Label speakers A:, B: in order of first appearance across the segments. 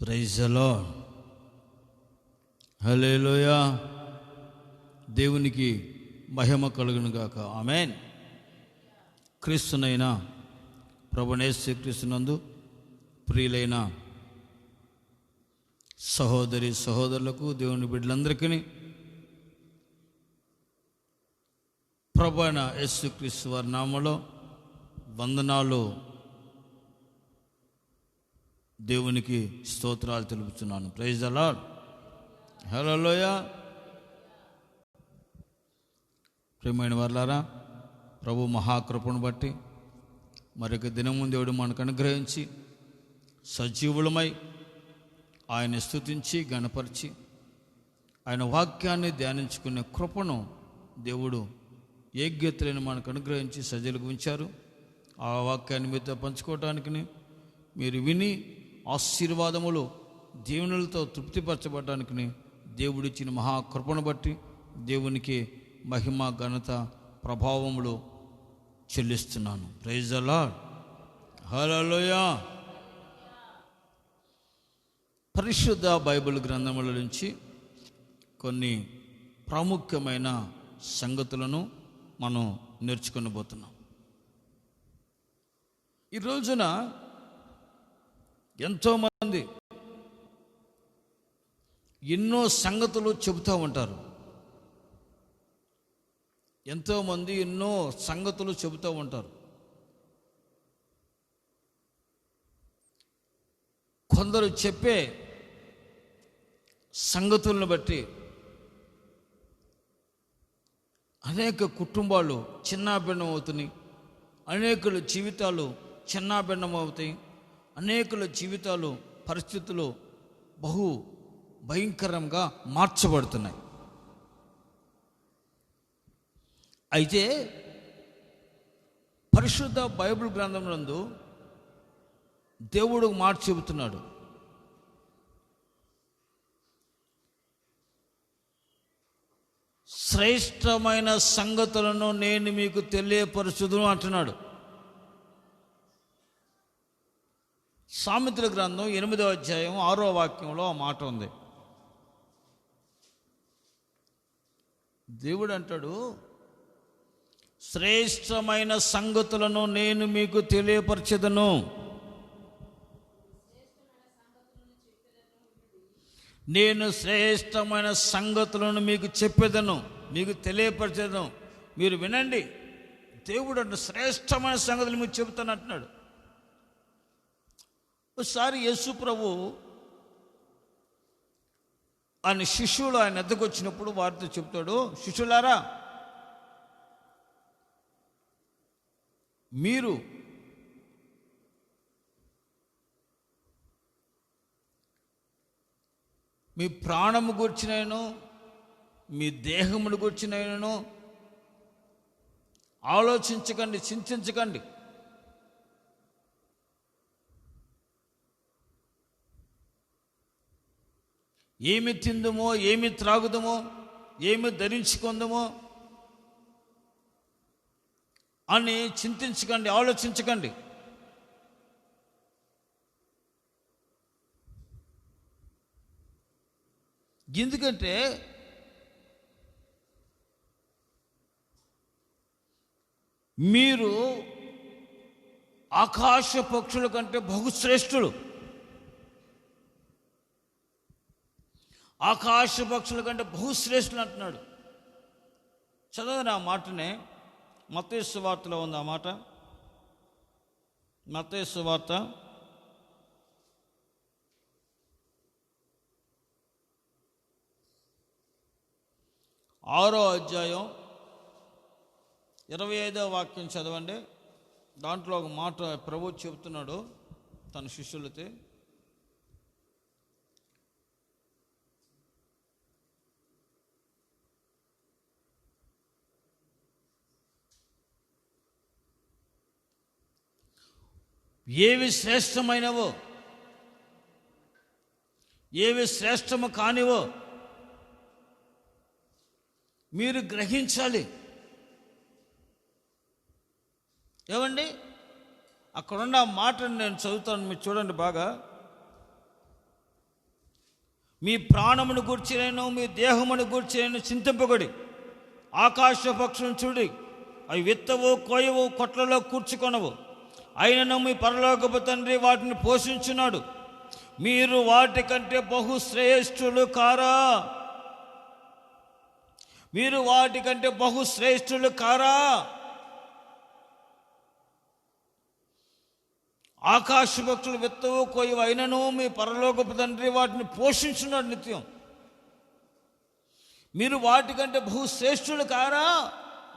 A: Praise the Lord. హల్లెలూయా. దేవునికి మహిమ కలుగును గాక. ఆమేన్. క్రీస్తునైన ప్రభువైన యేసుక్రీస్తునందు ప్రియులైన సహోదరి సహోదరులకు, దేవుని బిడ్డలందరికీ ప్రభువైన యేసుక్రీస్తు వారి నామములో వందనాలు, దేవునికి స్తోత్రాలు తెలుపుతున్నాను. Praise the Lord. హల్లెలూయా. ప్రియమైన వారలారా, ప్రభు మహాకృపను బట్టి మరొక దినము దేవుడు మనకు అనుగ్రహించి సజీవులమై ఆయన స్తుతించి గణపరిచి ఆయన వాక్యాన్ని ధ్యానించుకునే కృపను దేవుడు యోగ్యతలను మనకు అనుగ్రహించి సజీలుగా ఉంచారు. ఆ వాక్యాన్ని మీతో పంచుకోవటానికి, మీరు విని ఆశీర్వాదములు దీవెనలతో తృప్తిపరచబడటానికి దేవుడిచ్చిన మహాకృపను బట్టి దేవునికి మహిమ ఘనత ప్రభావములు చెల్లిస్తున్నాను. Praise the Lord. హల్లెలూయా. పరిశుద్ధ బైబిల్ గ్రంథముల నుంచి కొన్ని ప్రాముఖ్యమైన సంగతులను మనం నేర్చుకొనబోతున్నాం. ఈ రోజున ఎంతోమంది ఎన్నో సంగతులు చెబుతూ ఉంటారు. ఎంతోమంది ఎన్నో సంగతులు చెబుతూ ఉంటారు. కొందరు చెప్పే సంగతులను బట్టి అనేక కుటుంబాలు చిన్నాభిన్నం అవుతున్నాయి. అనేకుల జీవితాలు చిన్నాభిన్నం అవుతాయి. అనేకుల జీవితాలు, పరిస్థితులు బహు భయంకరంగా మార్చబడుతున్నాయి. అయితే పరిశుద్ధ బైబిల్ గ్రంథం నందు దేవుడు మాట చెబుతున్నాడు. శ్రేష్టమైన సంగతులను నేను మీకు తెలియపరచుదును అంటున్నాడు. సామెతల గ్రంథం 8వ అధ్యాయం 6వ వాక్యంలో ఆ మాట ఉంది. దేవుడు అంటాడు, శ్రేష్టమైన సంగతులను నేను మీకు తెలియపరచెదను. నేను శ్రేష్టమైన సంగతులను మీకు చెప్పేదను, మీకు తెలియపరచెదను. మీరు వినండి. దేవుడు అంటే శ్రేష్టమైన సంగతులు మీకు చెబుతాను అంటున్నాడు. ఒకసారి యేసు ప్రభు ఆయన శిష్యులు ఆయన ఎద్దకు వచ్చినప్పుడు వారితో చెప్తాడు, శిష్యులారా, మీరు మీ ప్రాణము గూర్చినను మీ దేహమును గూర్చినను ఆలోచించకండి, చింతించకండి. ఏమి తిందుమో, ఏమి త్రాగుదమో, ఏమి ధరించుకుందామో అని చింతించకండి, ఆలోచించకండి. ఎందుకంటే మీరు ఆకాశ పక్షుల కంటే బహుశ్రేష్ఠులు. ఆకాశ పక్షుల కంటే బహుశ్రేష్ఠులు అంటున్నాడు. చదవని ఆ మాటనే మత్తయి సువార్తలో ఉంది. ఆ మాట మత్తయి సువార్త 6వ అధ్యాయం 25వ వాక్యం చదవండి. దాంట్లో ఒక మాట ప్రభువు చెబుతున్నాడు తన శిష్యులతో. ఏవి శ్రేష్టమైనవో, ఏవి శ్రేష్టము కానివో మీరు గ్రహించాలి. ఏమండి, అక్కడున్న మాటను నేను చదువుతాను, మీరు చూడండి బాగా. మీ ప్రాణమును గూర్చినను మీ దేహమును గూర్చినను చింతింపబడి ఆకాశ పక్షులను చూడి, అవి విత్తవు, కోయవు, కొట్లలో కూర్చుకొనవు, అయినను మీ పరలోకపు తండ్రి వాటిని పోషించున్నాడు. మీరు వాటికంటే బహుశ్రేష్ఠులు కారా? మీరు వాటికంటే బహుశ్రేష్ఠులు కారా? ఆకాశ పక్షులు విత్తవు, కోయవు, అయినను మీ పరలోకపు తండ్రి వాటిని పోషించున్నాడు నిత్యం. మీరు వాటికంటే బహుశ్రేష్ఠులు కారా?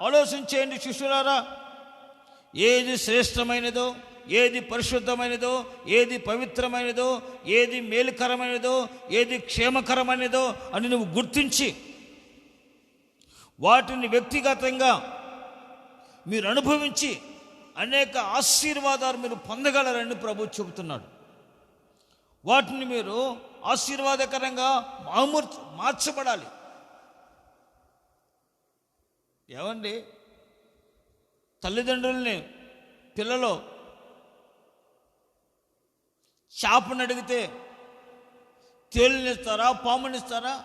A: ఆలోచించేయండి శిష్యులారా. ఏది శ్రేష్టమైనదో, ఏది పరిశుద్ధమైనదో, ఏది పవిత్రమైనదో, ఏది మేలుకరమైనదో, ఏది క్షేమకరమైనదో అని నువ్వు గుర్తించి వాటిని వ్యక్తిగతంగా మీరు అనుభవించి అనేక ఆశీర్వాదాలు మీరు పొందగలరని ప్రభు చెబుతున్నాడు. వాటిని మీరు ఆశీర్వాదకరంగా మార్చబడాలి. ఏమండి, తల్లిదండ్రుల్ని పిల్లలు చేపను అడిగితే తేలునిస్తారా, పామునిస్తారా?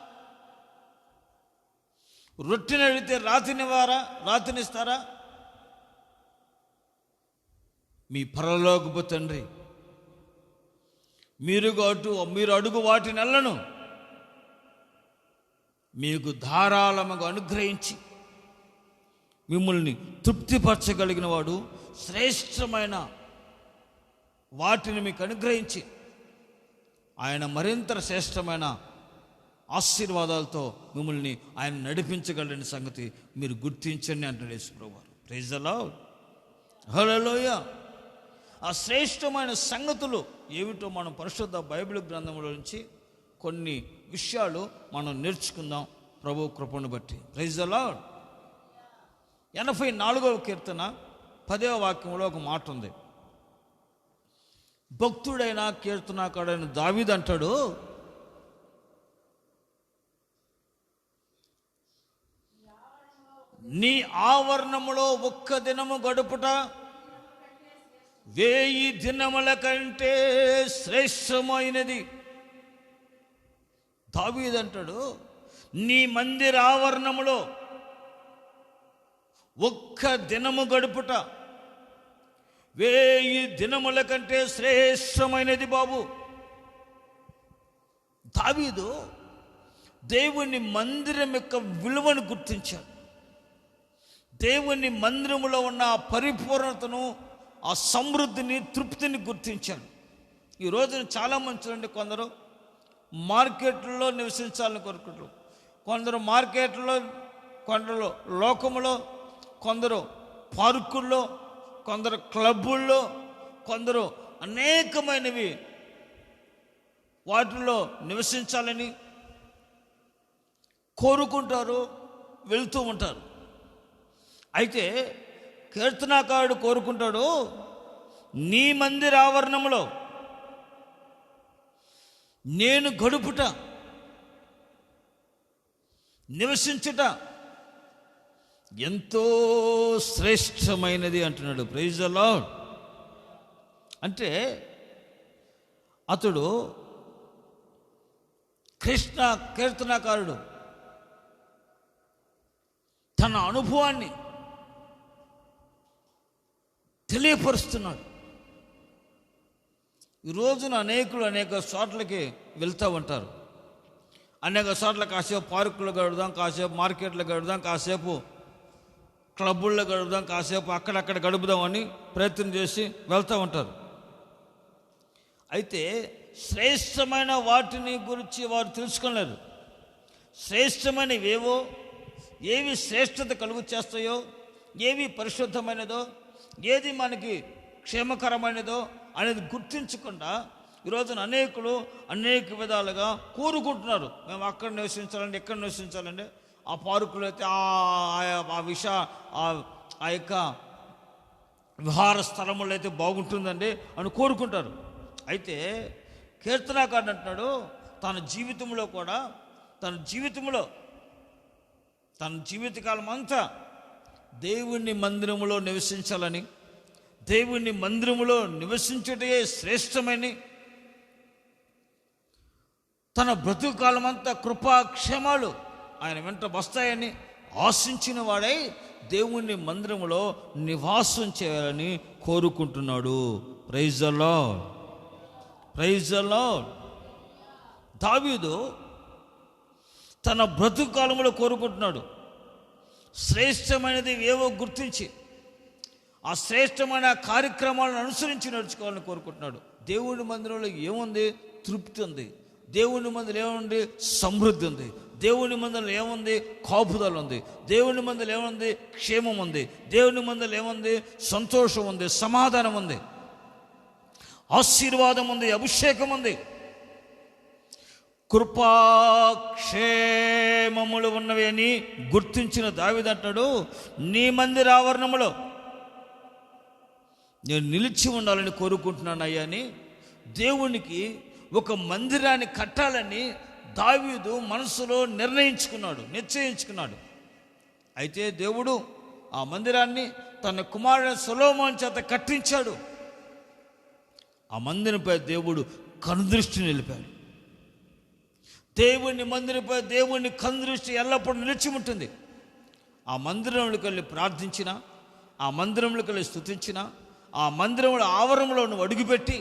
A: రొట్టెని అడిగితే రాతినిస్తారా? మీ పరలోకపు తండ్రి మీరు అడుగు వాటి నెలను మీకు ధారాళముగా అనుగ్రహించి మిమ్మల్ని తృప్తిపరచగలిగిన వాడు. శ్రేష్టమైన వాటిని మీకు అనుగ్రహించి ఆయన మరింత శ్రేష్టమైన ఆశీర్వాదాలతో మిమ్మల్ని ఆయన నడిపించగలని సంగతి మీరు గుర్తించండి అంటాడు యేసుప్రభువారు. Praise the Lord, hallelujah. ఆ శ్రేష్టమైన సంగతులు ఏమిటో మనం పరిశుద్ధ బైబిల్ గ్రంథంలో నుంచి కొన్ని విషయాలు మనం నేర్చుకుందాం ప్రభు కృపను బట్టి. Praise the Lord. 84వ కీర్తన 10వ వాక్యంలో ఒక మాట ఉంది. భక్తుడైన కీర్తనాకారుడైన దావీదు అంటాడు, నీ ఆవరణములో ఒక్క దినము గడుపుట 1000 దినముల కంటే శ్రేష్టమైనది. దావీదు అంటాడు, నీ మందిర ఆవరణములో ఒక్క దినము గడుపుట 1000 దినముల కంటే శ్రేష్టమైనది బాబు. దావీదు దేవుని మందిరం యొక్క విలువను గుర్తించాడు. దేవుని మందిరములో ఉన్న ఆ పరిపూర్ణతను, ఆ సమృద్ధిని, తృప్తిని గుర్తించాడు. ఈ రోజున చాలామంది చూడండి, కొందరు మార్కెట్లో నివసించాలని కోరుకుంటారు, కొందరు మార్కెట్లో, కొందరు లోకములో, కొందరు పార్కుల్లో, కొందరు క్లబ్బుల్లో, కొందరు అనేకమైనవి వాటిల్లో నివసించాలని కోరుకుంటారు, వెళ్తూ ఉంటారు. అయితే కీర్తనాకారుడు కోరుకుంటాడు, నీ మందిర ఆవరణములో నేను గడుపుట, నివసించుట ఎంతో శ్రేష్టమైనది అంటున్నాడు. Praise the lord. అంటే అతడు కీర్తనాకారుడు తన అనుభవాన్ని తెలియపరుస్తున్నాడు. ఈ రోజున అనేకులు అనేక చోట్లకి వెళ్తూ ఉంటారు. అనేక చోట్ల కాసేపు పార్కులు గడుపుదాం, కాసేపు మార్కెట్లో గడుపుదాం, కాసేపు క్లబ్బుల్లో గడుపుదాం, కాసేపు అక్కడక్కడ గడుపుదామని ప్రయత్నం చేసి వెళ్తూ ఉంటారు. అయితే శ్రేష్టమైన వాటిని గురించి వారు తెలుసుకోలేరు. శ్రేష్టమైనవేవో, ఏవి శ్రేష్టత కలుగు చేస్తాయో, ఏవి పరిశుద్ధమైనదో, ఏది మనకి క్షేమకరమైనదో అనేది గుర్తించకుండా ఈరోజున అనేకులు అనేక విధాలుగా కోరుకుంటున్నారు. మేము అక్కడ నివసించాలండి, ఎక్కడ నివసించాలండి, ఆ పార్కులు అయితే ఆ యొక్క విహార స్థలములు అయితే బాగుంటుందండి అని కోరుకుంటారు. అయితే కీర్తనాకారుడు అంటున్నాడు, తన జీవితకాలం అంతా దేవుని మందిరములో నివసించాలని, దేవుని మందిరములో నివసించుటే శ్రేష్టమని తన బ్రతుకు కాలమంతా కృపాక్షేమాలు ఆయన వెంట వస్తాయని ఆశించిన వాడై దేవుని మందిరంలో నివాసం చేయాలని కోరుకుంటున్నాడు. Praise the lord, praise the lord. దావీదు తన బ్రతుకు కాలంలో కోరుకుంటున్నాడు. శ్రేష్టమైనది ఏవో గుర్తించి ఆ శ్రేష్టమైన కార్యక్రమాలను అనుసరించి నడుచుకోవాలని కోరుకుంటున్నాడు. దేవుని మందిరంలో ఏముంది? తృప్తి ఉంది. దేవుని మందిరం ఏముంది? సమృద్ధి ఉంది. దేవుని మందిరం ఏముంది? కాపుదల ఉంది. దేవుని మందిరం ఏముంది? క్షేమం ఉంది. దేవుని మందిరం ఏముంది? సంతోషం ఉంది, సమాధానం ఉంది, ఆశీర్వాదం ఉంది, అభిషేకం ఉంది. కృపాక్షేమములు ఉన్నవి అని గుర్తించిన దావీదు అంటాడు, నీ మందిర ఆవరణములో నేను నిలిచి ఉండాలని కోరుకుంటున్నాను అయ్యా అని దేవునికి ఒక మందిరాన్ని కట్టాలని దావీదు మనసులో నిశ్చయించుకున్నాడు. అయితే దేవుడు ఆ మందిరాన్ని తన కుమారుడు సొలొమోను చేత కట్టించాడు. ఆ మందిరంపై దేవుడు కనుదృష్టి నిలిపాడు. దేవుని మందిరంపై దేవుని కనుదృష్టి ఎల్లప్పుడూ నిలిచి ఉంటుంది. ఆ మందిరంలోకి వెళ్ళి ప్రార్థించిన, ఆ మందిరంలోకి వెళ్ళి స్తుతించిన, ఆ మందిరంలో ఆవరణలో నువ్వు అడుగుపెట్టి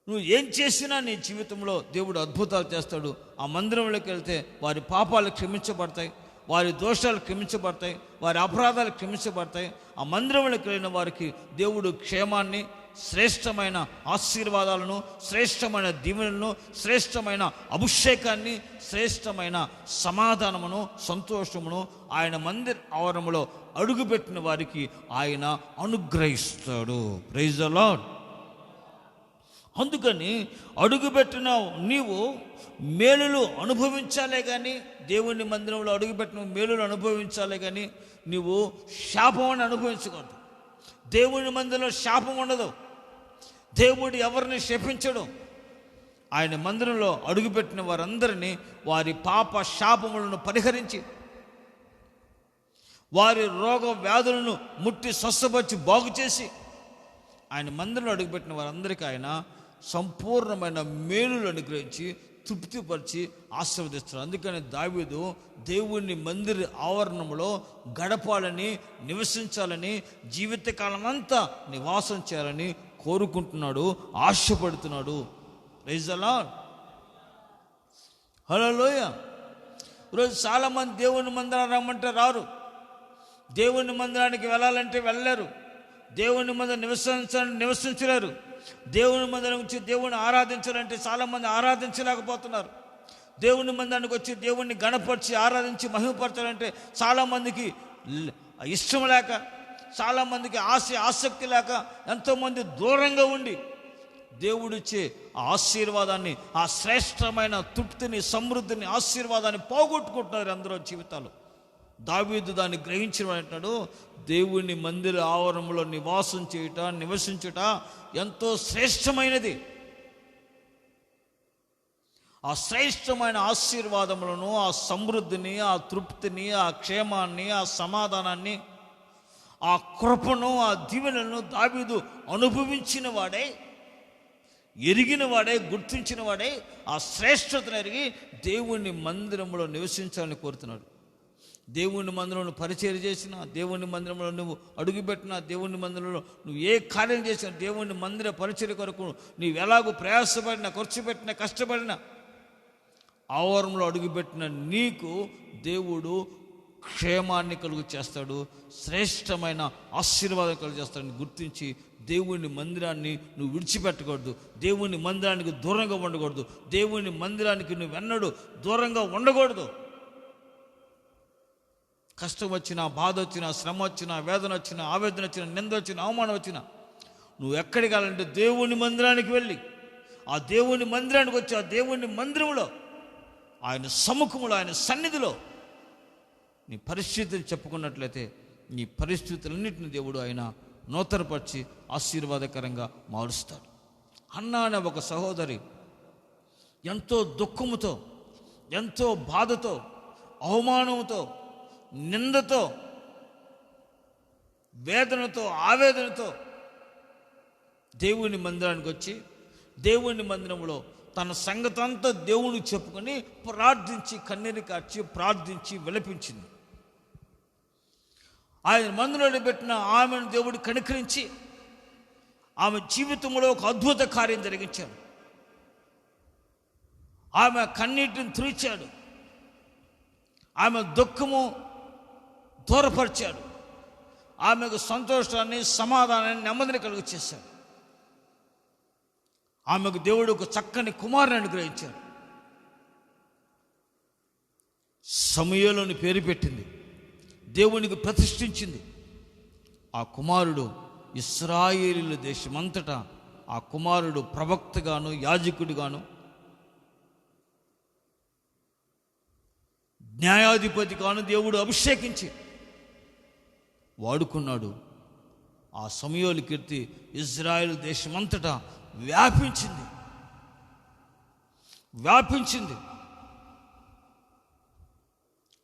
A: నువ్వు ఏం చేసినా నీ జీవితంలో దేవుడు అద్భుతాలు చేస్తాడు. ఆ మందిరంలోకి వెళ్తే వారి పాపాలు క్షమించబడతాయి, వారి దోషాలు క్షమించబడతాయి, వారి అపరాధాలు క్షమించబడతాయి. ఆ మందిరంలోకి వెళ్ళిన వారికి దేవుడు క్షేమాన్ని, శ్రేష్టమైన ఆశీర్వాదాలను, శ్రేష్టమైన దీవెనలను, శ్రేష్టమైన అభిషేకాన్ని, శ్రేష్టమైన సమాధానమును, సంతోషమును ఆయన మందిర ఆవరణలో అడుగుపెట్టిన వారికి ఆయన అనుగ్రహిస్తాడు. Praise the lord. అందుకని అడుగుపెట్టిన నీవు మేలులు అనుభవించాలే కానీ, దేవుని మందిరంలో అడుగుపెట్టిన మేలులు అనుభవించాలే కానీ నీవు శాపమని అనుభవించకూడదు. దేవుని మందిరంలో శాపం ఉండదు. దేవుడు ఎవరిని శపించడు. ఆయన మందిరంలో అడుగుపెట్టిన వారందరినీ వారి పాప శాపములను పరిహరించి, వారి రోగ వ్యాధులను ముట్టి స్వస్థపరిచి బాగు చేసి, ఆయన మందిరంలో అడుగుపెట్టిన వారందరికీ ఆయన సంపూర్ణమైన మేలులు అనుగ్రహించి తృప్తిపరిచి ఆశీర్వదిస్తారు. అందుకని దావీదు దేవుని మందిర ఆవరణంలో గడపాలని, నివసించాలని, జీవితకాలం అంతా నివాసం చేయాలని కోరుకుంటున్నాడు, ఆశపడుతున్నాడు. Praise the Lord. హల్లెలూయా. ఈరోజు చాలామంది దేవుని మందిరాన్ని రమ్మంటే రారు, దేవుని మందిరానికి వెళ్ళాలంటే వెళ్ళలేరు, దేవుని మందిరం నివసించలేరు. దేవుని మందిరం వచ్చి దేవుని ఆరాధించాలంటే చాలామంది ఆరాధించలేకపోతున్నారు. దేవుని మందిరానికి వచ్చి దేవుణ్ణి గణపరిచి ఆరాధించి మహిమపరచాలంటే చాలామందికి ఇష్టం లేక, చాలామందికి ఆసక్తి లేక, ఎంతోమంది దూరంగా ఉండి దేవుడిచ్చే ఆ ఆశీర్వాదాన్ని, ఆ శ్రేష్టమైన తృప్తిని, సమృద్ధిని, ఆశీర్వాదాన్ని పోగొట్టుకుంటున్నారు అందరూ జీవితాలు. దావీదు దాన్ని గ్రహించిన అంటాడు, దేవుని మందిర ఆవరణంలో నివసించుట ఎంతో శ్రేష్టమైనది. ఆ శ్రేష్టమైన ఆశీర్వాదములను, ఆ సమృద్ధిని, ఆ తృప్తిని, ఆ క్షేమాన్ని, ఆ సమాధానాన్ని, ఆ కృపను, ఆ దీవెనలను దావీదు అనుభవించిన వాడే, ఎరిగిన వాడే, గుర్తించిన వాడే ఆ శ్రేష్టతను ఎరిగి దేవుని మందిరంలో నివసించాలని కోరుతున్నాడు. దేవుని మందిరంలో పరిచయం చేసినా, దేవుని మందిరంలో నువ్వు అడుగుపెట్టినా, దేవుని మందిరంలో నువ్వు ఏ కార్యం చేసినా, దేవుని మందిర పరిచయం కొరకు నీవు ఎలాగో ప్రయాసపడినా, ఖర్చు పెట్టినా, కష్టపడినా, ఆవరణలో అడుగుపెట్టిన నీకు దేవుడు క్షేమాన్ని కలుగు చేస్తాడు, శ్రేష్టమైన ఆశీర్వాదం కలుగు చేస్తాడని గుర్తించి దేవుని మందిరాన్ని నువ్వు విడిచిపెట్టకూడదు, దేవుని మందిరానికి దూరంగా ఉండకూడదు, దేవుని మందిరానికి నువ్వు ఎన్నడూ దూరంగా ఉండకూడదు. కష్టం వచ్చినా, బాధ వచ్చినా, శ్రమ వచ్చినా, వేదన వచ్చినా, ఆవేదన వచ్చినా, నింద వచ్చినా, అవమానం వచ్చినా నువ్వు ఎక్కడికి వెళ్ళాలంటే దేవుని మందిరానికి వెళ్ళి, ఆ దేవుని మందిరానికి వచ్చి ఆ దేవుని మందిరంలో ఆయన సముఖంలో, ఆయన సన్నిధిలో నీ పరిస్థితిని చెప్పుకున్నట్లయితే నీ పరిస్థితులన్నింటినీ దేవుడు ఆయన నూతనపరిచి ఆశీర్వాదకరంగా మారుస్తాడు. అన్నా అనే ఒక సహోదరి ఎంతో దుఃఖముతో, ఎంతో బాధతో, అవమానంతో, నిందతో, వేదనతో, ఆవేదనతో దేవుని మందిరానికి వచ్చి దేవుని మందిరంలో తన సంగతంతా దేవునికి చెప్పుకొని ప్రార్థించి కన్నీరు కార్చి ప్రార్థించి విలపించింది. ఆయన మందిరంలో పెట్టిన ఆమెను దేవుడు కనికరించి ఆమె జీవితంలో ఒక అద్భుత కార్యం జరిగించాడు. ఆమె కన్నీటిని తుడిచాడు. ఆమె దుఃఖము దూరపరిచాడు. ఆమెకు సంతోషాన్ని, సమాధానాన్ని, నెమ్మదిని కలుగు చేశాడు. ఆమెకు దేవుడు ఒక చక్కని కుమారుని అనుగ్రహించాడు. సమూయేలుని పేరు పెట్టింది, దేవునికి ప్రతిష్ఠించింది. ఆ కుమారుడు ఇశ్రాయేలీయుల దేశమంతటా ఆ కుమారుడు ప్రవక్తగాను, యాజకుడిగాను, న్యాయాధిపతిగాను దేవుడు అభిషేకించి వాడుకున్నాడు. ఆ సమూయేలు కీర్తి ఇజ్రాయేలు దేశమంతటా వ్యాపించింది.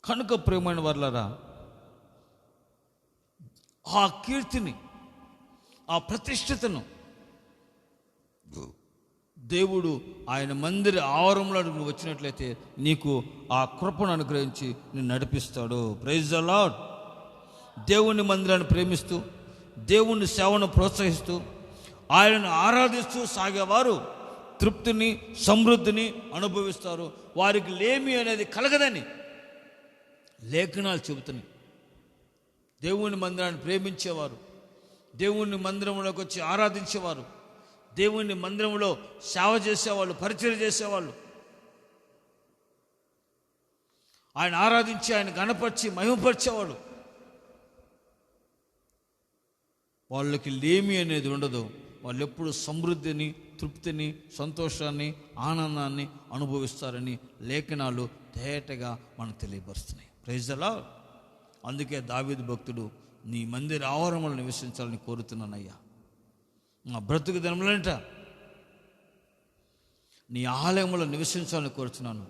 A: కనుక ప్రియమైన వర్లారా, ఆ కీర్తిని, ఆ ప్రతిష్ఠితను దేవుడు ఆయన మందిర ఆవరణలో నువ్వు వచ్చినట్లయితే నీకు ఆ కృపను అనుగ్రహించి నిన్ను నడిపిస్తాడు. Praise the lord. దేవుని మందిరాన్ని ప్రేమిస్తూ, దేవుని సేవను ప్రోత్సహిస్తూ, ఆయనను ఆరాధిస్తూ సాగేవారు తృప్తిని, సమృద్ధిని అనుభవిస్తారు. వారికి లేమి అనేది కలగదని లేఖనాలు చెబుతున్నాయి. దేవుని మందిరాన్ని ప్రేమించేవారు, దేవుని మందిరంలోకి వచ్చి ఆరాధించేవారు, దేవుని మందిరంలో సేవ చేసేవాళ్ళు, పరిచయం చేసేవాళ్ళు, ఆయన ఆరాధించి ఆయన గణపరిచి మహిమపరిచేవాళ్ళు, వాళ్ళకి లేమి అనేది ఉండదు. వాళ్ళు ఎప్పుడు సమృద్ధిని, తృప్తిని, సంతోషాన్ని, ఆనందాన్ని అనుభవిస్తారని లేఖనాలు తేటగా మనకు తెలియపరుస్తున్నాయి. Praise the lord. అందుకే దావీదు భక్తుడు, నీ మందిర ఆవరణలో నివసించాలని కోరుతున్నానయ్యా. నా బ్రతుకు దినములంట నీ ఆలయంలో నివసించాలని కోరుతున్నాను.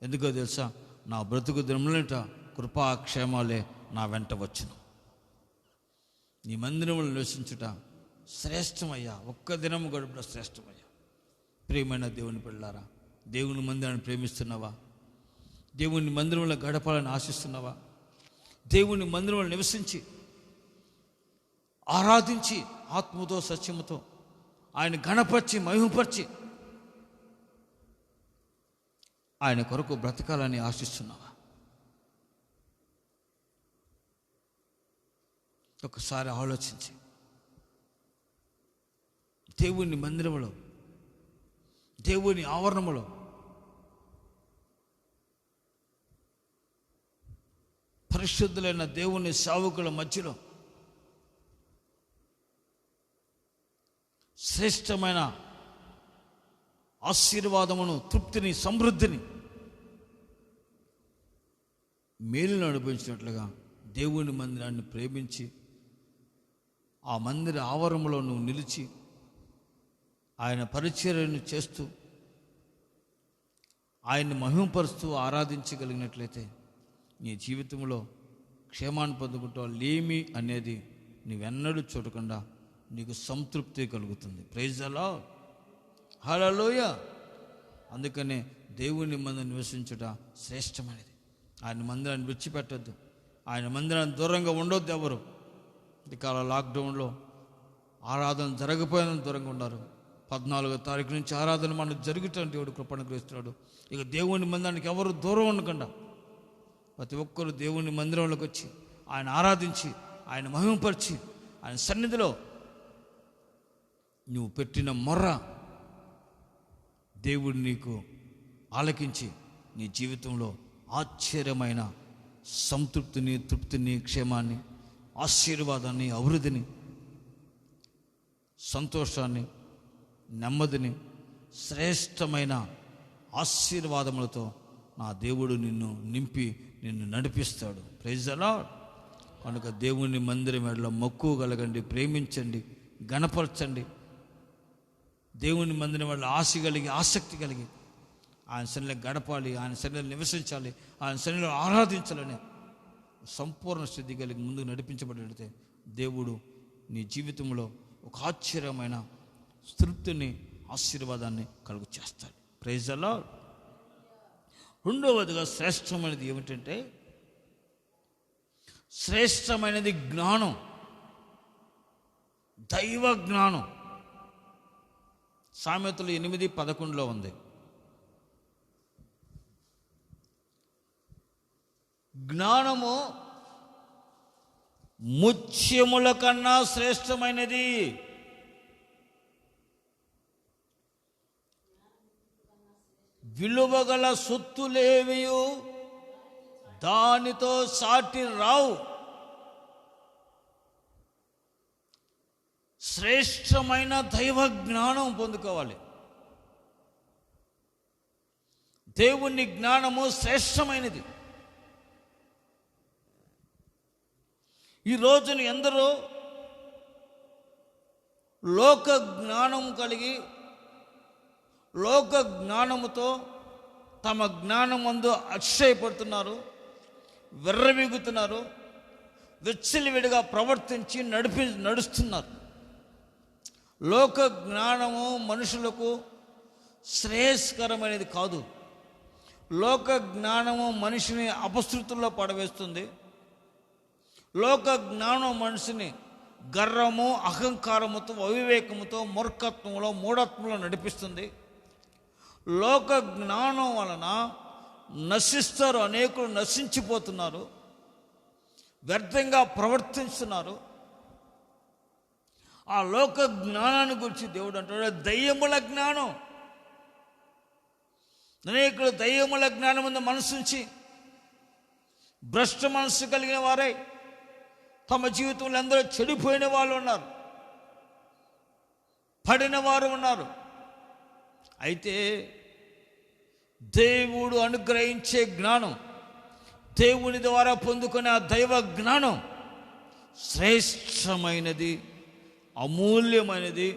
A: ఎందుకో తెలుసా? నా బ్రతుకు దినములంట కృపాక్షేమాలే నా వెంట వచ్చును. నీ మందిరంలో నివసించుట శ్రేష్టమయ్యా. ఒక్క దినము గడుపుట శ్రేష్టమయ్యా. ప్రియమైన దేవుని పిల్లారా, దేవుని మందిరాన్ని ప్రేమిస్తున్నావా? దేవుని మందిరంలో గడపాలని ఆశిస్తున్నావా? దేవుని మందిరంలో నివసించి ఆరాధించి ఆత్మతో సత్యముతో ఆయన గణపరిచి మహిమపరిచి ఆయన కొరకు బ్రతకాలని ఆశిస్తున్నావా? ఒకసారి ఆలోచించి దేవుని మందిరంలో, దేవుని ఆవరణములో పరిశుద్ధులైన దేవుని సేవకుల మధ్యలో శ్రేష్టమైన ఆశీర్వాదమును, తృప్తిని, సమృద్ధిని, మేలును అనుభవించినట్లుగా దేవుని మందిరాన్ని ప్రేమించి ఆ మందిర ఆవరణలో నువ్వు నిలిచి ఆయన పరిచర్యను చేస్తూ ఆయన్ని మహిమపరుస్తూ ఆరాధించగలిగినట్లయితే నీ జీవితంలో క్షేమాన్ని పొందుకుంటావు. లేమి అనేది నీవెన్నడూ చూడకుండా నీకు సంతృప్తి కలుగుతుంది. Praise the Lord. హల్లెలూయా. అందుకనే దేవుని మందిరం నివసించుట శ్రేష్టమైనది. ఆయన మందిరాన్ని విడిచిపెట్టద్దు. ఆయన మందిరాన్ని దూరంగా ఉండొద్దు ఎవరు. ఇకాల లాక్డౌన్లో ఆరాధన జరగపోయిన దూరంగా ఉన్నారు. 14వ తారీఖు నుంచి ఆరాధన మనకు జరుగుతాను దేవుడు కృపను గ్రహిస్తున్నాడు. ఇక దేవుని మందిరానికి ఎవరు దూరం ఉండకుండా ప్రతి ఒక్కరు దేవుని మందిరంలోకి వచ్చి ఆయన ఆరాధించి ఆయన మహిమపరిచి ఆయన సన్నిధిలో నువ్వు పెట్టిన మొర్ర దేవుడు నీకు ఆలకించి నీ జీవితంలో ఆశ్చర్యమైన సంతృప్తిని, తృప్తిని, క్షేమాన్ని, ఆశీర్వాదాన్ని, అభివృద్ధిని, సంతోషాన్ని, నెమ్మదిని, శ్రేష్టమైన ఆశీర్వాదములతో నా దేవుడు నిన్ను నింపి నిన్ను నడిపిస్తాడు. Praise the lord. కనుక దేవుని మందిరం ఎడల మక్కువ కలగండి, ప్రేమించండి, గణపరచండి. దేవుని మందిరం వల్ల ఆశ కలిగి, ఆసక్తి కలిగి ఆయన సన్నిధిలో గడపాలి, ఆయన సన్నిధిలో నివసించాలి, ఆయన సన్నిధిలో ఆరాధించాలని సంపూర్ణ స్థితి కలిగి ముందుకు నడిపించబడితే దేవుడు నీ జీవితంలో ఒక ఆశ్చర్యమైన తృప్తిని, ఆశీర్వాదాన్ని కలుగు చేస్తాడు. Praise the lord. రెండవదిగా శ్రేష్టమైనది ఏమిటంటే, శ్రేష్టమైనది జ్ఞానం, దైవ జ్ఞానం. సామెతలు 8:11 ఉంది. జ్ఞానము ముత్యముల కన్నా శ్రేష్టమైనది. విలువగల సొత్తులేవియు దానితో సాటి రావు. శ్రేష్టమైన దైవ జ్ఞానం పొందుకోవాలి. దేవుని జ్ఞానము శ్రేష్టమైనది. ఈ రోజున ఎందరో లోక జ్ఞానం కలిగి లోక జ్ఞానముతో తమ జ్ఞానమందు అతిశయపడుతున్నారు, విర్రవీగుతున్నారు, విచ్చలవిడిగా ప్రవర్తించి నడుస్తున్నారు. లోక జ్ఞానము మనుషులకు శ్రేయస్కరమైనది కాదు. లోక జ్ఞానము మనిషిని అపశృతుల్లో పడవేస్తుంది. లోక జ్ఞానం మనిషిని గర్వము, అహంకారముతో, అవివేకముతో, మూర్ఖత్వంలో, మూఢత్వంలో నడిపిస్తుంది. లోక జ్ఞానం వలన నశిస్తారు, అనేకులు నశించిపోతున్నారు, వ్యర్థంగా ప్రవర్తిస్తున్నారు. ఆ లోక జ్ఞానాన్ని గురించి దేవుడు అంటాడు, దయ్యముల జ్ఞానం. అనేకులు దయ్యముల జ్ఞానం మీద మనసుంచి భ్రష్ట మనస్సు కలిగిన వారై తమ జీవితంలో అందరూ చెడిపోయిన వాళ్ళు ఉన్నారు, పడిన వారు ఉన్నారు. అయితే దేవుడు అనుగ్రహించే జ్ఞానం, దేవుని ద్వారా పొందుకునే ఆ దైవ జ్ఞానం శ్రేష్టమైనది, అమూల్యమైనది,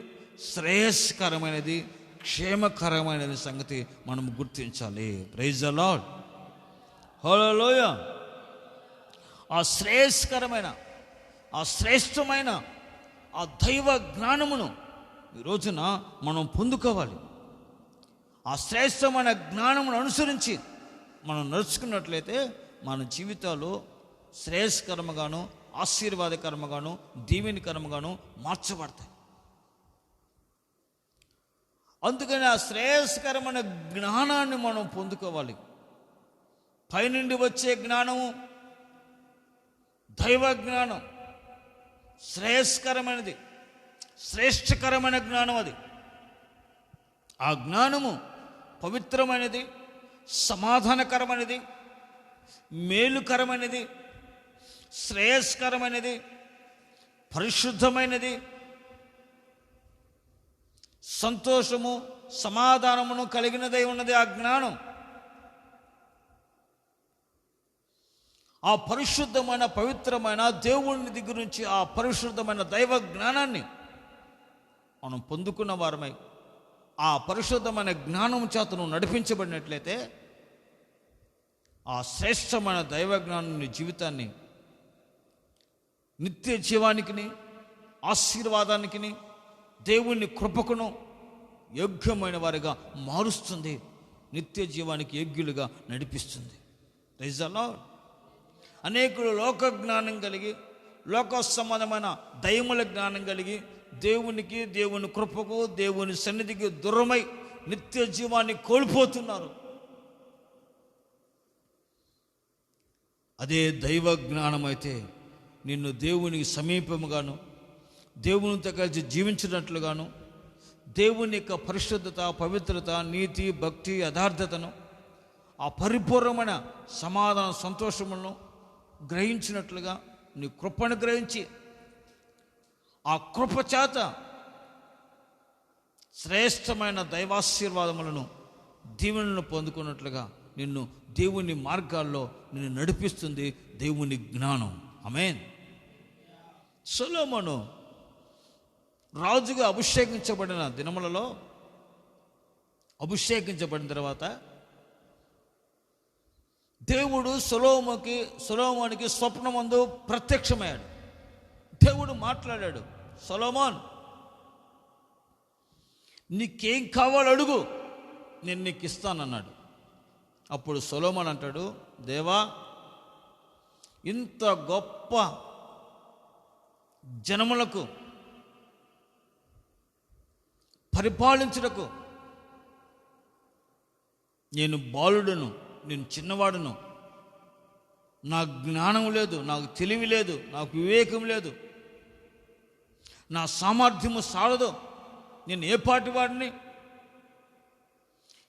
A: శ్రేయస్కరమైనది, క్షేమకరమైనది సంగతి మనం గుర్తించాలి. Praise the Lord. హల్లెలూయా. ఆ శ్రేయస్కరమైన, ఆ శ్రేష్టమైన ఆ దైవ జ్ఞానమును ఈ రోజున మనం పొందుకోవాలి. ఆ శ్రేష్టమైన జ్ఞానమును అనుసరించి మనం నడుచుకున్నట్లయితే మన జీవితాలు శ్రేయస్కరముగాను, ఆశీర్వాదకరముగాను, దీవెనకరముగాను మార్చబడతాయి. అందుకని ఆ శ్రేయస్కరమైన జ్ఞానాన్ని మనం పొందుకోవాలి. పైనుండి వచ్చే జ్ఞానము, దైవ జ్ఞానం శ్రేయస్కరమైనది, శ్రేష్టకరమైన జ్ఞానం. అది ఆ జ్ఞానము పవిత్రమైనది, సమాధానకరమైనది, మేలుకరమైనది, శ్రేయస్కరమైనది, పరిశుద్ధమైనది, సంతోషము, సమాధానమును కలిగినదై ఉన్నది ఆ జ్ఞానం. ఆ పరిశుద్ధమైన, పవిత్రమైన దేవుని దగ్గర నుంచి ఆ పరిశుద్ధమైన దైవ జ్ఞానాన్ని మనం పొందుకున్న వారమై ఆ పరిశుద్ధమైన జ్ఞానం చేత నువ్వు నడిపించబడినట్లయితే ఆ శ్రేష్టమైన దైవ జ్ఞానం నీ జీవితాన్ని నిత్య జీవానికి, ఆశీర్వాదానికి, దేవుని కృపకును యోగ్యమైన వారిగా మారుస్తుంది, నిత్య జీవానికి యోగ్యులుగా నడిపిస్తుంది. Praise the lord. అనేకులు లోక జ్ఞానం కలిగి, లోక సంబంధమైన దైవముల జ్ఞానం కలిగి దేవునికి, దేవుని కృపకు, దేవుని సన్నిధికి దూరమై నిత్య జీవాన్ని కోల్పోతున్నారు. అదే దైవ జ్ఞానం అయితే నిన్ను దేవునికి సమీపముగాను, దేవునితో కలిసి జీవించినట్లుగాను, దేవుని యొక్క పరిశుద్ధత, పవిత్రత, నీతి, భక్తి, యథార్థతను, ఆ పరిపూర్ణమైన సమాధాన సంతోషములను గ్రహించినట్లుగా నీ కృపను గ్రహించి ఆ కృప చేత శ్రేష్టమైన దైవాశీర్వాదములను, దీవెనలను పొందుకున్నట్లుగా నిన్ను దేవుని మార్గాల్లో నిన్ను నడిపిస్తుంది దేవుని జ్ఞానం. ఆమేన్. సొలొమోను రాజుగా అభిషేకించబడిన దినములలో, అభిషేకించబడిన తర్వాత దేవుడు సొలొమోనుకి స్వప్నమందు ప్రత్యక్షమయ్యాడు. దేవుడు మాట్లాడాడు, సొలొమోన్ నీకేం కావాలో అడుగు, నేను నీకు ఇస్తానన్నాడు. అప్పుడు సొలొమోను అంటాడు, దేవా, ఇంత గొప్ప జనములకు పరిపాలించుటకు నేను బాలుడను, నేను చిన్నవాడును, నాకు జ్ఞానం లేదు, నాకు తెలివి లేదు, నాకు వివేకం లేదు, నా సామర్థ్యము సాలదు, నేను ఏ పాటి వాడిని?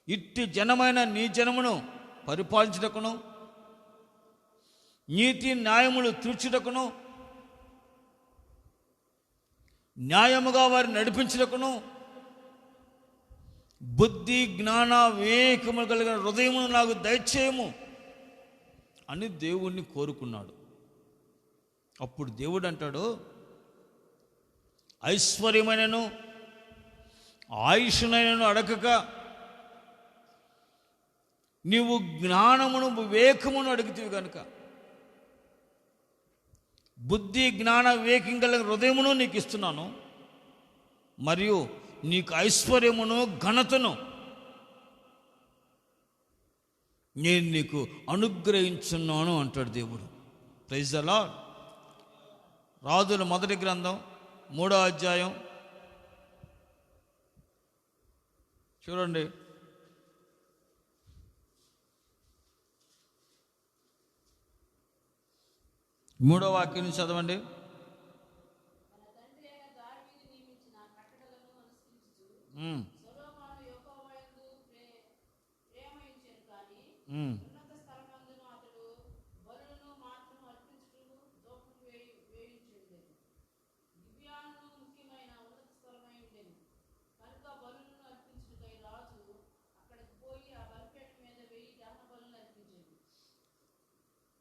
A: ఇట్టి జనమైన నీ జనమును పరిపాలించుటకును, నీతి న్యాయములు తీర్చుటకును, న్యాయముగా వారిని నడిపించుటకును, బుద్ధి జ్ఞాన వివేకము కలిగిన హృదయమును నాకు దయచేయము అని దేవుణ్ణి కోరుకున్నాడు. అప్పుడు దేవుడు అంటాడు, ఐశ్వర్యమైనను ఆయుష్నైనను అడగక నీవు జ్ఞానమును వివేకమును అడుగుతీవి కనుక బుద్ధి జ్ఞాన వివేకం కలిగిన హృదయమును నీకు ఇస్తున్నాను, మరియు నీకు ఐశ్వర్యమును ఘనతను నేను నీకు అనుగ్రహించున్నాను అంటాడు దేవుడు. Praise the lord. రాజుల మొదటి గ్రంథం 3వ అధ్యాయం చూడండి. 3వ వాక్యం చదవండి.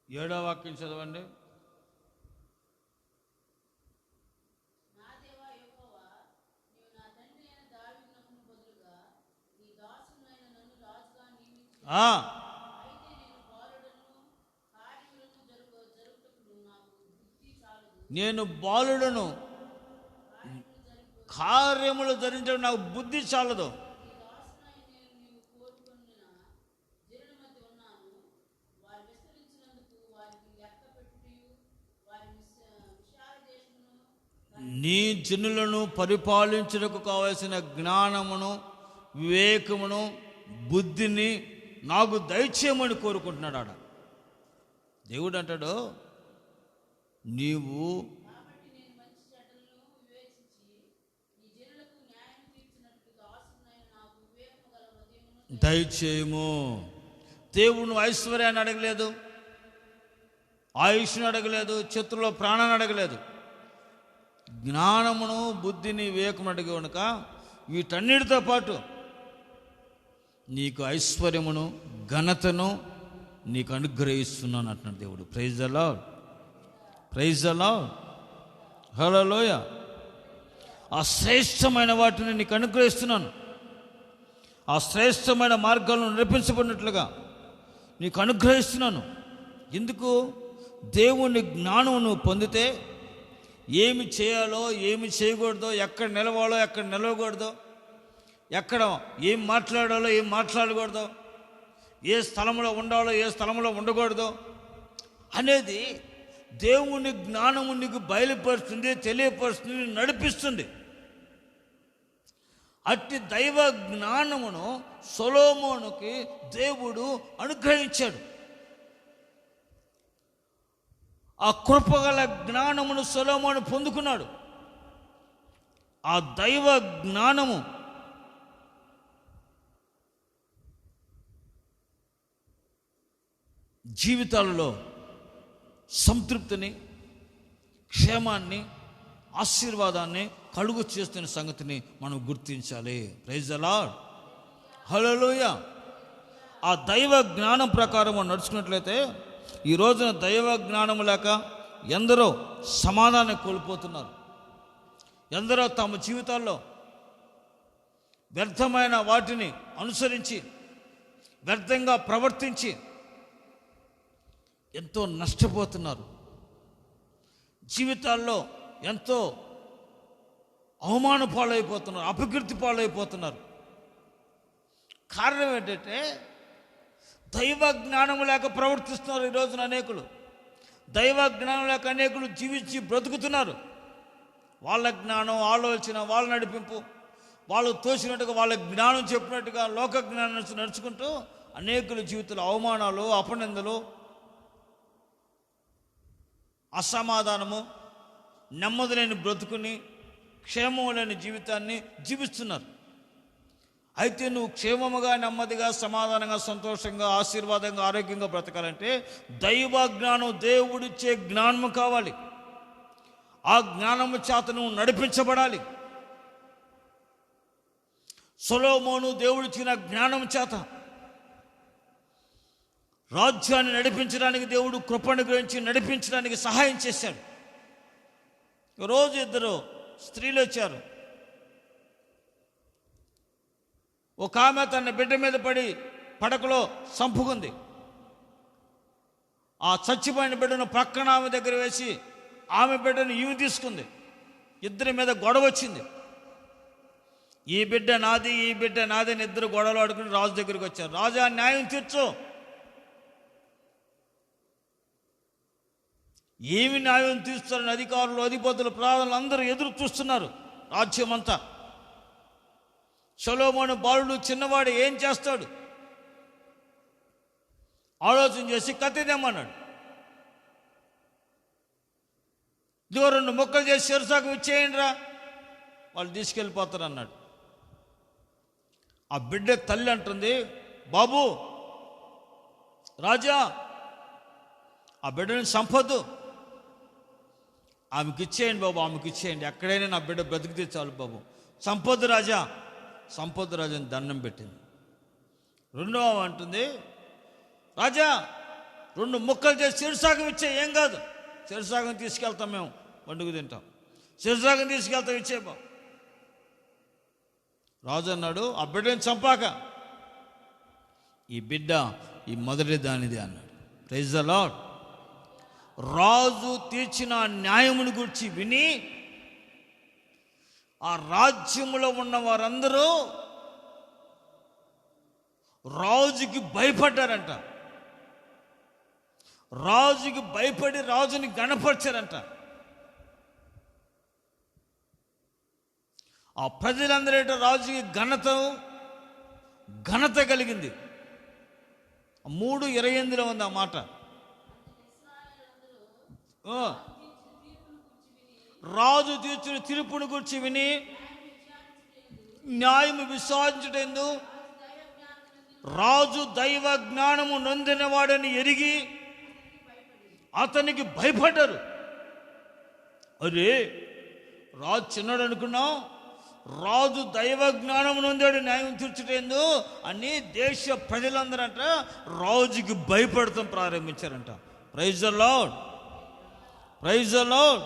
A: ఏడవ వాక్యం చదవండి. నేను బాలుడను, కార్యములు ధరించడం నాకు బుద్ధి చాలదు. నీ జనులను పరిపాలించుటకు కావలసిన జ్ఞానమును వివేకమును బుద్ధిని నాకు దయచేయమని కోరుకుంటున్నాడు. ఆడ దేవుడు అంటాడు, నీవు దయచేయము. దేవుడు ఐశ్వర్యాన్ని అడగలేదు, ఆయుష్ను అడగలేదు, చేతుల్లో ప్రాణాన్ని అడగలేదు, జ్ఞానమును బుద్ధిని వివేకం అడిగి కనుక వీటన్నిటితో పాటు నీకు ఐశ్వర్యమును ఘనతను నీకు అనుగ్రహిస్తున్నాను అంటున్నాడు దేవుడు. Praise the Lord, praise the Lord, hallelujah. ఆ శ్రేష్టమైన వాటిని నీకు అనుగ్రహిస్తున్నాను, ఆ శ్రేష్టమైన మార్గాలను నడిపించబడినట్లుగా నీకు అనుగ్రహిస్తున్నాను. ఎందుకు? దేవుని జ్ఞానమును పొందితే ఏమి చేయాలో ఏమి చేయకూడదో, ఎక్కడ నిలవాలో ఎక్కడ నిలవకూడదో, ఎక్కడ ఏం మాట్లాడాలో ఏం మాట్లాడకూడదో, ఏ స్థలంలో ఉండాలో ఏ స్థలంలో ఉండకూడదో అనేది దేవుని జ్ఞానము నీకు బయలుపరుస్తుంది, తెలియపరుస్తుంది, నడిపిస్తుంది. అట్టి దైవ జ్ఞానమును సొలొమోనుకి దేవుడు అనుగ్రహించాడు. ఆ కృపగల జ్ఞానమును సొలొమోను పొందుకున్నాడు. ఆ దైవ జ్ఞానము జీవితాలలో సంతృప్తిని, క్షేమాన్ని, ఆశీర్వాదాన్ని కలుగు చేస్తున్న సంగతిని మనం గుర్తించాలి. Praise the Lord, hallelujah. ఆ దైవ జ్ఞానం ప్రకారం నడుచుకున్నట్లయితే ఈ రోజున దైవ జ్ఞానం లేక ఎందరో సమాధానం కోల్పోతున్నారు. ఎందరో తమ జీవితాల్లో వ్యర్థమైన వాటిని అనుసరించి వ్యర్థంగా ప్రవర్తించి ఎంతో నష్టపోతున్నారు. జీవితాల్లో ఎంతో అవమాన పాలైపోతున్నారు, అపకీర్తి పాలైపోతున్నారు. కారణం ఏంటంటే దైవ జ్ఞానం లేక ప్రవర్తిస్తున్నారు. ఈ రోజున అనేకులు దైవ జ్ఞానం లేక అనేకులు జీవించి బ్రతుకుతున్నారు. వాళ్ళ జ్ఞానం, ఆలోచన, వాళ్ళ నడిపింపు, వాళ్ళు తోచినట్టుగా, వాళ్ళ జ్ఞానం చెప్పినట్టుగా లోక జ్ఞానం నడుచుకుంటూ అనేకుల జీవితంలో అవమానాలు, అపనిందలు, అసమాధానము, నెమ్మది లేని బ్రతుకుని, క్షేమం లేని జీవితాన్ని జీవిస్తున్నారు. అయితే నువ్వు క్షేమముగా, నెమ్మదిగా, సమాధానంగా, సంతోషంగా, ఆశీర్వాదంగా, ఆరోగ్యంగా బ్రతకాలంటే దైవ జ్ఞానం, దేవుడిచ్చే జ్ఞానము కావాలి. ఆ జ్ఞానము చేత నువ్వు నడిపించబడాలి. సొలొమోను దేవుడిచ్చిన జ్ఞానం చేత రాజ్యాన్ని నడిపించడానికి దేవుడు కృపను గురించి నడిపించడానికి సహాయం చేశాడు. రోజు ఇద్దరు స్త్రీలు వచ్చారు. ఒక ఆమె తన బిడ్డ మీద పడి పడకలో సంపుకుంది. ఆ చచ్చిపోయిన బిడ్డను పక్కన ఆమె దగ్గర వేసి ఆమె బిడ్డను ఈమె తీసుకుంది. ఇద్దరి మీద గొడవ వచ్చింది. ఈ బిడ్డ నాది, ఈ బిడ్డ నాది అని ఇద్దరు గొడవలు ఆడుకుని రాజు దగ్గరికి వచ్చారు. రాజా, న్యాయం తీర్చు. ఏమి న్యాయం తీర్చాలని అధికారులు, అధిపతులు, ప్రధానులు అందరూ ఎదురు చూస్తున్నారు. రాజ్యం అంతా. సొలొమోను బాలుడు చిన్నవాడు ఏం చేస్తాడు? ఆలోచన చేసి కత్తి తెమ్మన్నాడు. ఇదిగో 2 ముక్కలు చేసి చెరుసాకు ఇచ్చేయండి రా, వాళ్ళు తీసుకెళ్ళిపోతారు అన్నాడు. ఆ బిడ్డ తల్లి అంటుంది, బాబు రాజా, ఆ బిడ్డని సంపదు, ఆమెకి ఇచ్చేయండి బాబు, ఆమెకి ఇచ్చేయండి, ఎక్కడైనా నా బిడ్డ బ్రతికితే చాలు బాబు. సంపద రాజా, సంపద రాజా అని దండం పెట్టింది. రెండవ అంటుంది, రాజా 2 ముక్కలు చేసి చెరుసాగం ఇచ్చే, ఏం కాదు, చెరుసాగం తీసుకెళ్తాం, మేము వండుకు తింటాం, చెరుసాగం తీసుకెళ్తాం, ఇచ్చే బాబు. రాజు అన్నాడు, ఆ బిడ్డని చంపాక ఈ బిడ్డ ఈ మొదటి దానిది అన్నాడు. Praise the lord. రాజు తీర్చిన న్యాయమును గురించి విని ఆ రాజ్యములో ఉన్న వారందరూ రాజుకి భయపడ్డారంట. రాజుకి భయపడి రాజుని గణపరిచారంట. ఆ ప్రజలందరూ రాజుకి ఘనత కలిగింది. 3:28 ఉంది ఆ మాట. రాజు తీర్చిన తీర్పును గురించి విని న్యాయము విచారించుటందు రాజు దైవ జ్ఞానము నొందినవాడని ఎరిగి అతనికి భయపడ్డారు. అరే, రాజు చిన్నాడు అనుకున్నావు, రాజు దైవ జ్ఞానం నొందాడు న్యాయం తీర్చుటేందు అని దేశ ప్రజలందరంట రాజుకి భయపడటం ప్రారంభించారంట. Praise the lord, praise the Lord.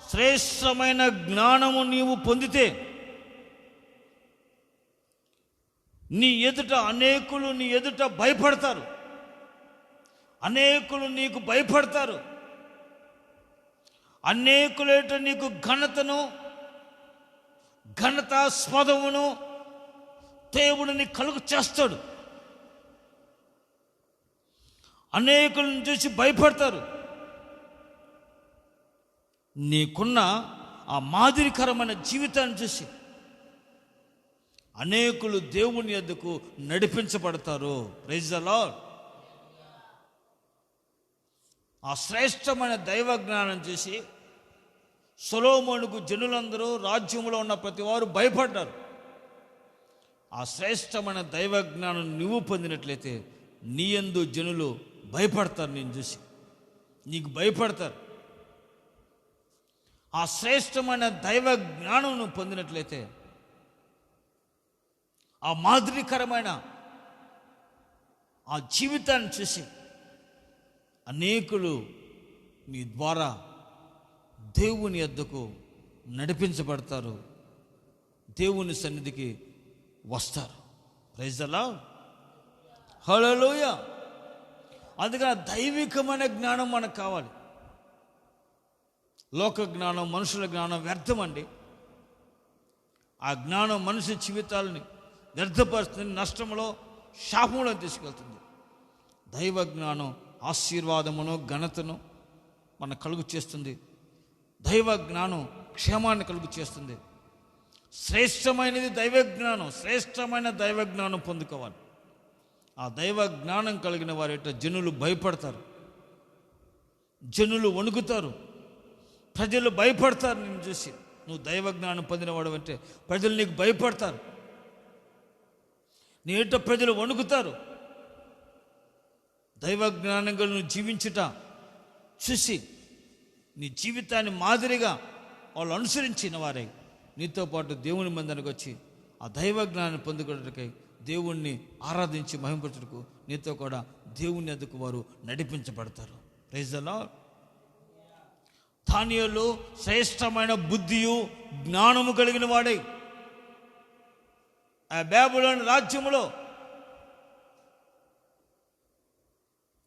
A: శ్రేష్టమైన జ్ఞానము నీవు పొందితే నీ ఎదుట అనేకులు నీ ఎదుట భయపడతారు, అనేకులు నీకు భయపడతారు, అనేకులేట నీకు ఘనతాస్పదమును దేవుడిని కలుగు చేస్తాడు. అనేకులను చూసి భయపడతారు. నీకున్న ఆ మాదిరికరమైన జీవితాన్ని చూసి అనేకులు దేవుని యొద్దకు నడిపించబడతారు. Praise the lord. ఆ శ్రేష్టమైన దైవ జ్ఞానం చూసి సొలొమోనుకు జనులందరూ, రాజ్యంలో ఉన్న ప్రతి వారు భయపడ్డారు. ఆ శ్రేష్టమైన దైవ జ్ఞానం నువ్వు పొందినట్లయితే నీ యందు జనులు భయపడతారు. నేను చూసి నీకు భయపడతారు. ఆ శ్రేష్టమైన దైవ జ్ఞానం నువ్వు పొందినట్లయితే, ఆ మాదిరికరమైన ఆ జీవితాన్ని చూసి అనేకులు నీ ద్వారా దేవుని యొద్దకు నడిపించబడతారు, దేవుని సన్నిధికి వస్తారు. ప్రైజ్ ద లార్డ్, హల్లెలూయా. అందుకని దైవికమైన జ్ఞానం మనకు కావాలి. లోక జ్ఞానం, మనుషుల జ్ఞానం వ్యర్థమండి. ఆ జ్ఞానం మనిషి జీవితాలని వ్యర్థపరుస్తుంది, నష్టంలో శాపంలో తీసుకెళ్తుంది. దైవ జ్ఞానం ఆశీర్వాదమును ఘనతను మన కలుగు చేస్తుంది. దైవ జ్ఞానం క్షేమాన్ని కలుగు చేస్తుంది. శ్రేష్టమైనది దైవ జ్ఞానం. శ్రేష్టమైన దైవ జ్ఞానం పొందుకోవాలి. ఆ దైవ జ్ఞానం కలిగిన వారిట జనులు భయపడతారు, జనులు వణుకుతారు, ప్రజలు భయపడతారు. నేను చూసి నువ్వు దైవ జ్ఞానం పొందినవాడు అంటే ప్రజలు నీకు భయపడతారు, నీ ఎట ప్రజలు వణుకుతారు. దైవ జ్ఞానంగా నువ్వు జీవించుట చూసి నీ జీవితాన్ని మాదిరిగా వాళ్ళు అనుసరించిన వారే నీతో పాటు దేవుని మందిరానికి వచ్చి ఆ దైవ జ్ఞానాన్ని పొందుకోవడానికై దేవుణ్ణి ఆరాధించి మహింపరచుటకు నీతో కూడా దేవుని ఎదుకు వారు నడిపించబడతారు. Praise the lord. దానియేలు శ్రేష్టమైన బుద్ధియు జ్ఞానము కలిగిన వాడై ఆ బబులోను రాజ్యములో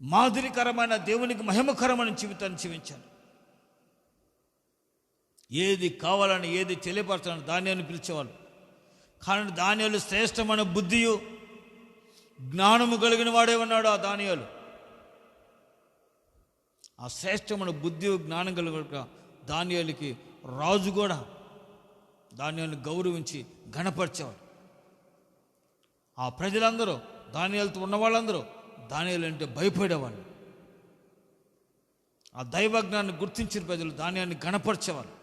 A: మాదిరికరమైన దేవునికి మహిమకరమైన జీవితాన్ని జీవించాడు. ఏది కావాలని ఏది తెలియపరచాలని దానియేలుని పిలిచేవాళ్ళు. కానీ దానియేలు శ్రేష్టమైన బుద్ధియు జ్ఞానము కలిగిన వాడే ఉన్నాడు. ఆ దానియేలు ఆ శ్రేష్టమైన బుద్ధి జ్ఞానం కలిగిన దానియేలుకి రాజు కూడా దానియేలుని గౌరవించి ఘనపరిచేవాడు. ఆ ప్రజలందరూ దానియేలుతో ఉన్న వాళ్ళందరూ దానియేలు అంటే భయపడేవాళ్ళు. ఆ దైవజ్ఞాన్ని గుర్తించిన ప్రజలు దానియేలుని ఘనపరిచేవాళ్ళు.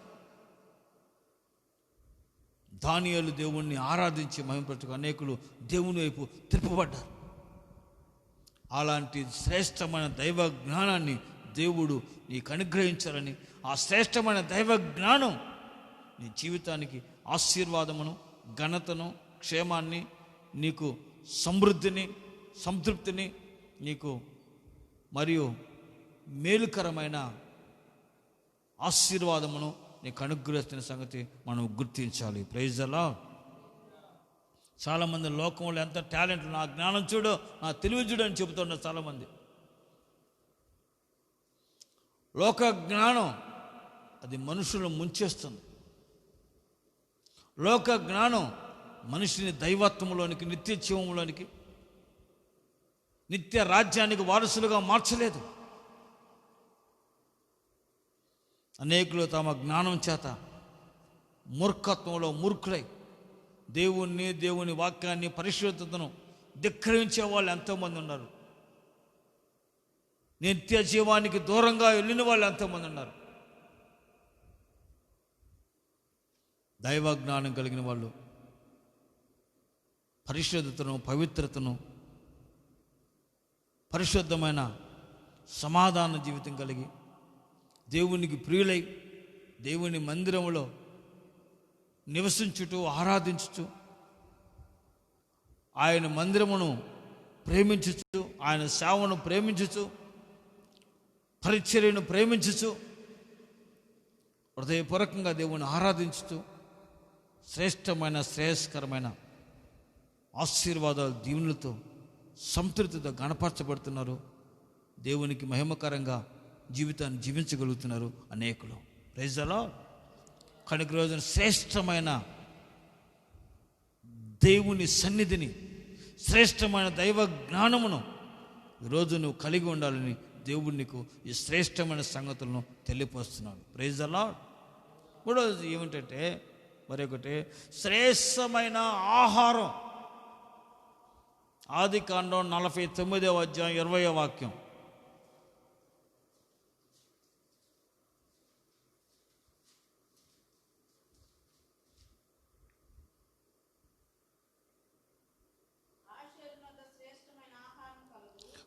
A: దానియేలు దేవుణ్ణి ఆరాధించి మహిమపరచుకు అనేకులు దేవుని వైపు తిప్పబడ్డారు. అలాంటి శ్రేష్టమైన దైవ జ్ఞానాన్ని దేవుడు నీకు అనుగ్రహించాలని, ఆ శ్రేష్టమైన దైవ జ్ఞానం నీ జీవితానికి ఆశీర్వాదమును, ఘనతను, క్షేమాన్ని, నీకు సమృద్ధిని, సంతృప్తిని, నీకు మరియు మేలుకరమైన ఆశీర్వాదమును నీకు అనుగ్రహిస్తున్న సంగతి మనం గుర్తించాలి. Praise the lord. చాలామంది లోకంలో ఎంత టాలెంట్, నా జ్ఞానం చూడు, నా తెలివి చూడు అని చెబుతున్నారు చాలామంది. లోక జ్ఞానం అది మనుషులను ముంచేస్తుంది. లోక జ్ఞానం మనిషిని దైవత్వంలోనికి, నిత్య జీవంలోనికి, నిత్య రాజ్యానికి వారసులుగా మార్చలేదు. అనేకులు తమ జ్ఞానం చేత మూర్ఖత్వంలో మూర్ఖులై దేవుణ్ణి, దేవుని వాక్యాన్ని, పరిశుద్ధతను ధిక్కరించే వాళ్ళు ఎంతోమంది ఉన్నారు. నిత్య జీవానికి దూరంగా వెళ్ళిన వాళ్ళు ఎంతోమంది ఉన్నారు. దైవ జ్ఞానం కలిగిన వాళ్ళు పరిశుద్ధతను, పవిత్రతను, పరిశుద్ధమైన సమాధాన జీవితం కలిగి దేవునికి ప్రియులై దేవుని మందిరములో నివసించుటూ, ఆరాధించుచు, ఆయన మందిరమును ప్రేమించుచు, ఆయన సేవను ప్రేమించుచు, పరిచర్యను ప్రేమించుచు, హృదయపూర్వకంగా దేవుని ఆరాధించుతూ శ్రేష్టమైన, శ్రేయస్కరమైన ఆశీర్వాదాలు, దీవులతో, సంతృప్తితో గణపరచబడుతున్నారు. దేవునికి మహిమకరంగా జీవితాన్ని జీవించగలుగుతున్నారు అనేకులు. Praise the lord. కనుక రోజున శ్రేష్టమైన దేవుని సన్నిధిని, శ్రేష్టమైన దైవ జ్ఞానమును ఈరోజు నువ్వు కలిగి ఉండాలని దేవుడు నీకు ఈ శ్రేష్టమైన సంగతులను తెలియపరుస్తున్నాడు. Praise the Lord. మూడవది ఏమిటంటే, మరొకటి శ్రేష్టమైన ఆహారం. ఆదికాండం 49వ అధ్యాయం 20వ వాక్యం.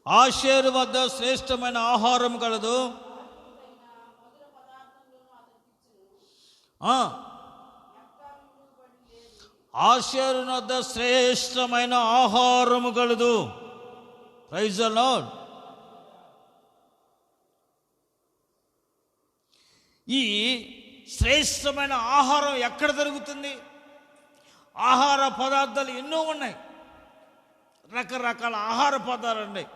A: ఆషేరు వద్ద శ్రేష్టమైన ఆహారం కలదు. ఆషేరు వద్ద శ్రేష్టమైన ఆహారము కలదు. Praise the lord. ఈ శ్రేష్టమైన ఆహారం ఎక్కడ దొరుకుతుంది? ఆహార పదార్థాలు ఎన్నో ఉన్నాయి, రకరకాల ఆహార పదార్థాలు ఉన్నాయి.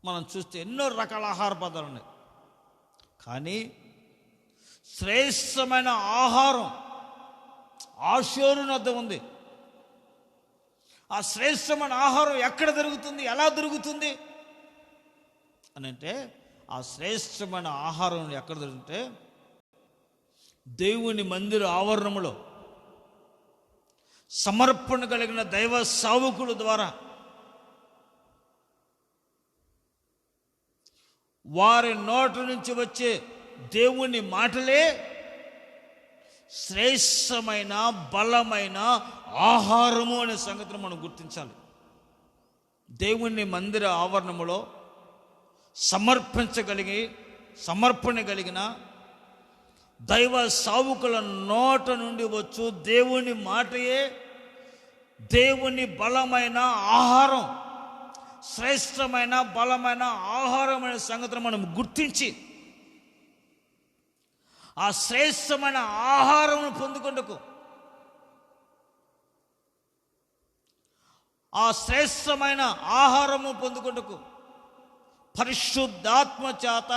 A: మనం చూస్తే ఎన్నో రకాల ఆహార పదార్థాలు ఉన్నాయి. కానీ శ్రేష్టమైన ఆహారం ఆషోరు వద్ద ఉంది. ఆ శ్రేష్టమైన ఆహారం ఎక్కడ దొరుకుతుంది, ఎలా దొరుకుతుంది అని అంటే, ఆ శ్రేష్టమైన ఆహారం ఎక్కడ దొరుకుతుంటే దేవుని మందిర ఆవరణములో సమర్పణ కలిగిన దైవ సేవకుల ద్వారా వారి నోట నుంచి వచ్చే దేవుని మాటలే శ్రేష్టమైన బలమైన ఆహారము అనే సంగతిని మనం గుర్తించాలి. దేవుని మందిర ఆవరణములో సమర్పణ కలిగిన దైవ సేవకుల నోట నుండి వచ్చు దేవుని మాటయే దేవుని బలమైన ఆహారం, శ్రేష్టమైన బలమైన ఆహారం అనే సంగతిని మనం గుర్తించి ఆ శ్రేష్టమైన ఆహారం పొందుకొందుకు, ఆ శ్రేష్టమైన ఆహారము పొందుకొందుకు పరిశుద్ధాత్మ చేత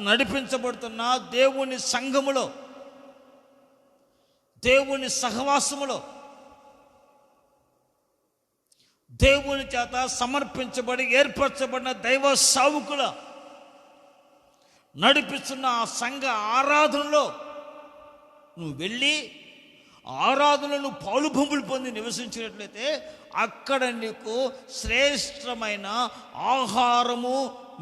A: నడిపించబడుతున్న దేవుని సంఘములో, దేవుని సహవాసములో, దేవుని చేత సమర్పించబడి ఏర్పరచబడిన దైవ సేవకుల నడిపిస్తున్న ఆ సంఘ ఆరాధనలో నువ్వు వెళ్ళి ఆరాధనలు పాలుభూములు పొంది నివసించినట్లయితే అక్కడ నీకు శ్రేష్టమైన ఆహారము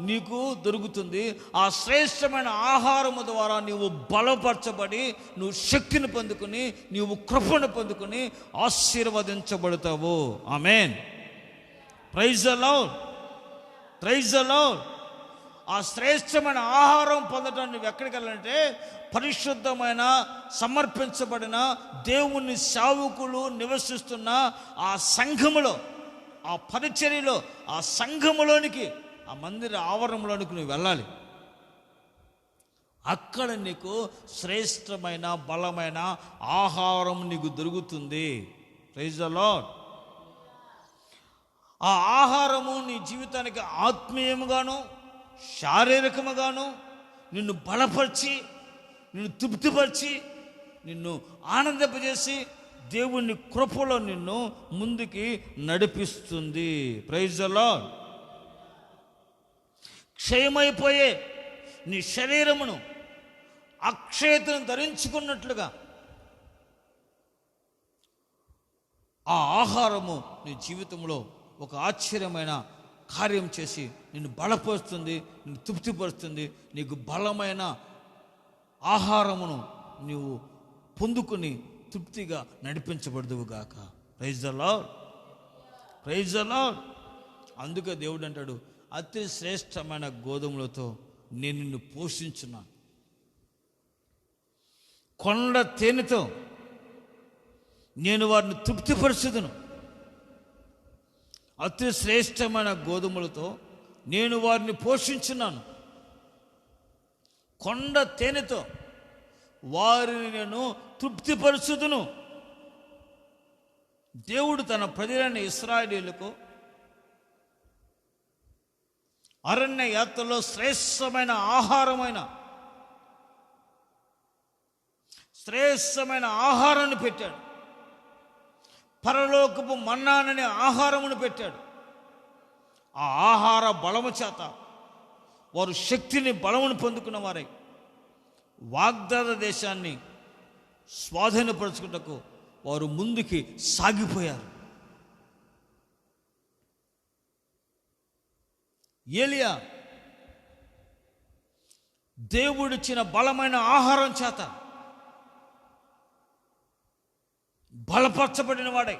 A: నీకు దొరుకుతుంది. ఆ శ్రేష్టమైన ఆహారము ద్వారా నీవు బలపరచబడి నువ్వు శక్తిని పొందుకుని నీవు కృపను పొందుకుని ఆశీర్వదించబడతావు. Amen. Praise the Lord, praise the lord. ఆ శ్రేష్టమైన ఆహారం పొందడానికి నువ్వు ఎక్కడికి వెళ్ళాలంటే పరిశుద్ధమైన సమర్పించబడిన దేవుని సేవకులు నివసిస్తున్న ఆ సంఘములో, ఆ పరిచర్యలో, ఆ సంఘములోనికి, ఆ మందిర ఆవరణలోనికి నువ్వు వెళ్ళాలి. అక్కడ నీకు శ్రేష్టమైన బలమైన ఆహారం నీకు దొరుకుతుంది. Praise the lord. ఆ ఆహారము నీ జీవితానికి ఆత్మీయముగాను శారీరకముగాను నిన్ను బలపరిచి, నిన్ను తృప్తిపరిచి, నిన్ను ఆనందింపజేసి దేవుని కృపలో నిన్ను ముందుకి నడిపిస్తుంది. Praise the lord. క్షయమైపోయే నీ శరీరమును అక్షయతను ధరించుకున్నట్లుగా ఆ ఆహారము నీ జీవితంలో ఒక ఆశ్చర్యమైన కార్యం చేసి నిన్ను బలపరుస్తుంది, నిన్ను తృప్తిపరుస్తుంది. నీకు బలమైన ఆహారమును నీవు పొందుకుని తృప్తిగా నడిపించబడదువుగాక. Praise the Lord, praise the Lord. అందుకే దేవుడు అంటాడు, అతి శ్రేష్టమైన గోధుమలతో నేను నిన్ను పోషించున్నాను, కొండ తేనెతో నేను వారిని తృప్తిపరుచుదును. అతి శ్రేష్టమైన గోధుమలతో నేను వారిని పోషించున్నాను, కొండ తేనెతో వారిని నేను తృప్తిపరుచుదును. దేవుడు తన ప్రజలైన ఇశ్రాయేలీయులకు అరణ్య యాత్రలో శ్రేష్టమైన ఆహారాన్ని పెట్టాడు. పరలోకపు మన్నాననే ఆహారమును పెట్టాడు. ఆ ఆహార బలము చేత వారు శక్తిని బలమును పొందుకున్న వారై వాగ్దాన దేశాన్ని స్వాధీనపరచుకున్నకు వారు ముందుకి సాగిపోయారు. ఏలియా దేవుడిచ్చిన బలమైన ఆహారం చేత బలపరచబడిన వాడై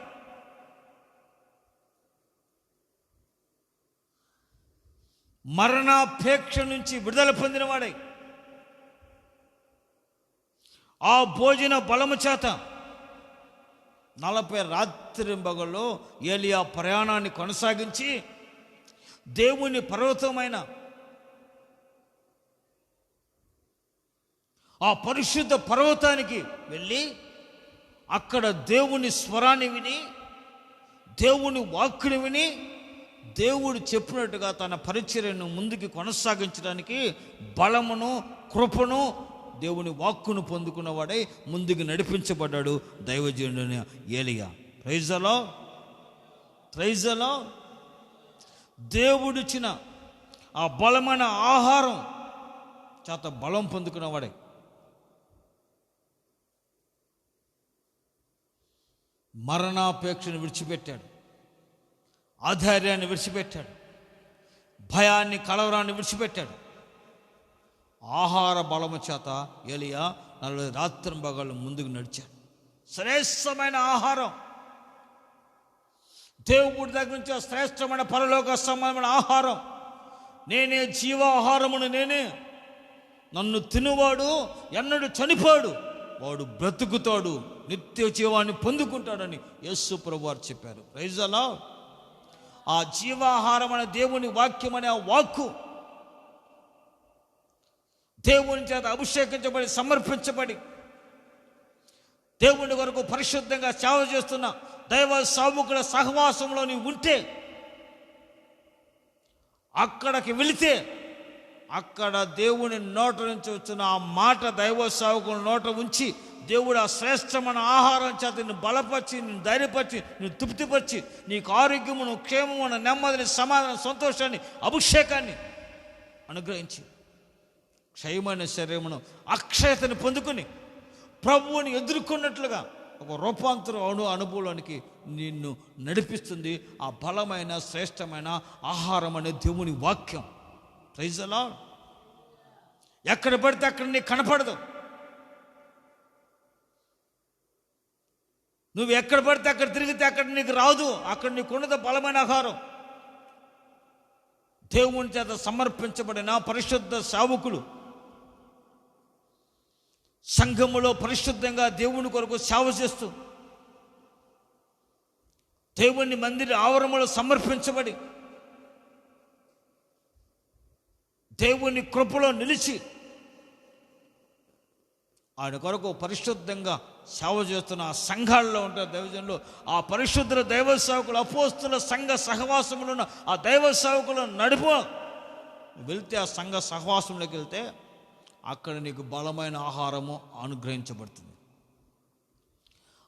A: మరణాపేక్ష నుంచి విడుదల పొందినవాడై ఆ భోజన బలము చేత 40 రాత్రింబగల్లో ఏలియా ప్రయాణాన్ని కొనసాగించి దేవుని పర్వతమైన ఆ పరిశుద్ధ పర్వతానికి వెళ్ళి అక్కడ దేవుని స్వరాన్ని విని, దేవుని వాక్కుని విని, దేవుడు చెప్పినట్టుగా తన పరిచర్యను ముందుకు కొనసాగించడానికి బలమును కృపను దేవుని వాక్కును పొందుకున్నవాడై ముందుకు నడిపించబడ్డాడు దైవజనుడైన ఏలియా. Praise the lord, praise the lord. దేవుడిచ్చిన ఆ బలమైన ఆహారం చేత బలం పొందుకున్నవాడే. మరణాపేక్షను విడిచిపెట్టాడు, ఆధైర్యాన్ని విడిచిపెట్టాడు, భయాన్ని కలవరాన్ని విడిచిపెట్టాడు. ఆహార బలము చేత ఏలియా 40 రాత్రింబగళ్ళు ముందుకు నడిచాడు. శ్రేష్టమైన ఆహారం, దేవుడి దగ్గర నుంచి శ్రేష్టమైన పరలోక సంబంధమైన ఆహారం. నేనే జీవాహారమును, నేనే, నన్ను తినువాడు ఎన్నడూ చనిపోడు, వాడు బ్రతుకుతాడు, నిత్య జీవాన్ని పొందుకుంటాడని యేసు ప్రభువారు చెప్పారు. Praise the lord. ఆ జీవాహారం అనే దేవుని వాక్యం అనే ఆ వాక్కు దేవుని చేత అభిషేకించబడి సమర్పించబడి దేవుని వరకు పరిశుద్ధంగా సేవ చేస్తున్న దైవ సేవకుల సహవాసంలో నీవు ఉంటే, అక్కడికి వెళితే అక్కడ దేవుని నోట నుంచి వచ్చిన ఆ మాట దైవ సేవకుల నోట ఉంచి దేవుడు ఆ శ్రేష్టమైన ఆహారం చేత నిన్ను బలపరిచి, నిన్ను ధైర్యపరిచి, నిన్ను తృప్తిపరిచి, నీకు ఆరోగ్యమును, క్షేమమును, నెమ్మదిని, సమాధానం, సంతోషాన్ని, అభిషేకాన్ని అనుగ్రహించి క్షయమైన శరీరమును, అక్షయతను పొందుకుని ప్రభువుని ఎదుర్కొన్నట్లుగా ఒక రూపాంతర అనుభవానికి నిన్ను నడిపిస్తుంది ఆ బలమైన శ్రేష్టమైన ఆహారం అనే దేవుని వాక్యం. Praise the lord. ఎక్కడ పడితే అక్కడ నీకు కనపడదు. నువ్వు ఎక్కడ పడితే అక్కడ తిరిగితే అక్కడ నీకు రాదు. అక్కడ నీకున్నది బలమైన ఆహారం. దేవుని చేత సమర్పించబడిన పరిశుద్ధ సేవకులు సంఘములో పరిశుద్ధంగా దేవుని కొరకు సేవ చేస్తూ దేవుని మందిర ఆవరణలో సమర్పించబడి దేవుని కృపలో నిలిచి ఆయన కొరకు పరిశుద్ధంగా సేవ చేస్తున్న ఆ సంఘాల్లో ఉంటారు దైవజనులు. ఆ పరిశుద్ధుల దైవ సేవకులు, అపోస్తుల సంఘ సహవాసంలో ఉన్న ఆ దైవ సేవకులు నడుపు వెళ్తే, ఆ సంఘ సహవాసంలోకి వెళ్తే అక్కడ నీకు బలమైన ఆహారము అనుగ్రహించబడుతుంది.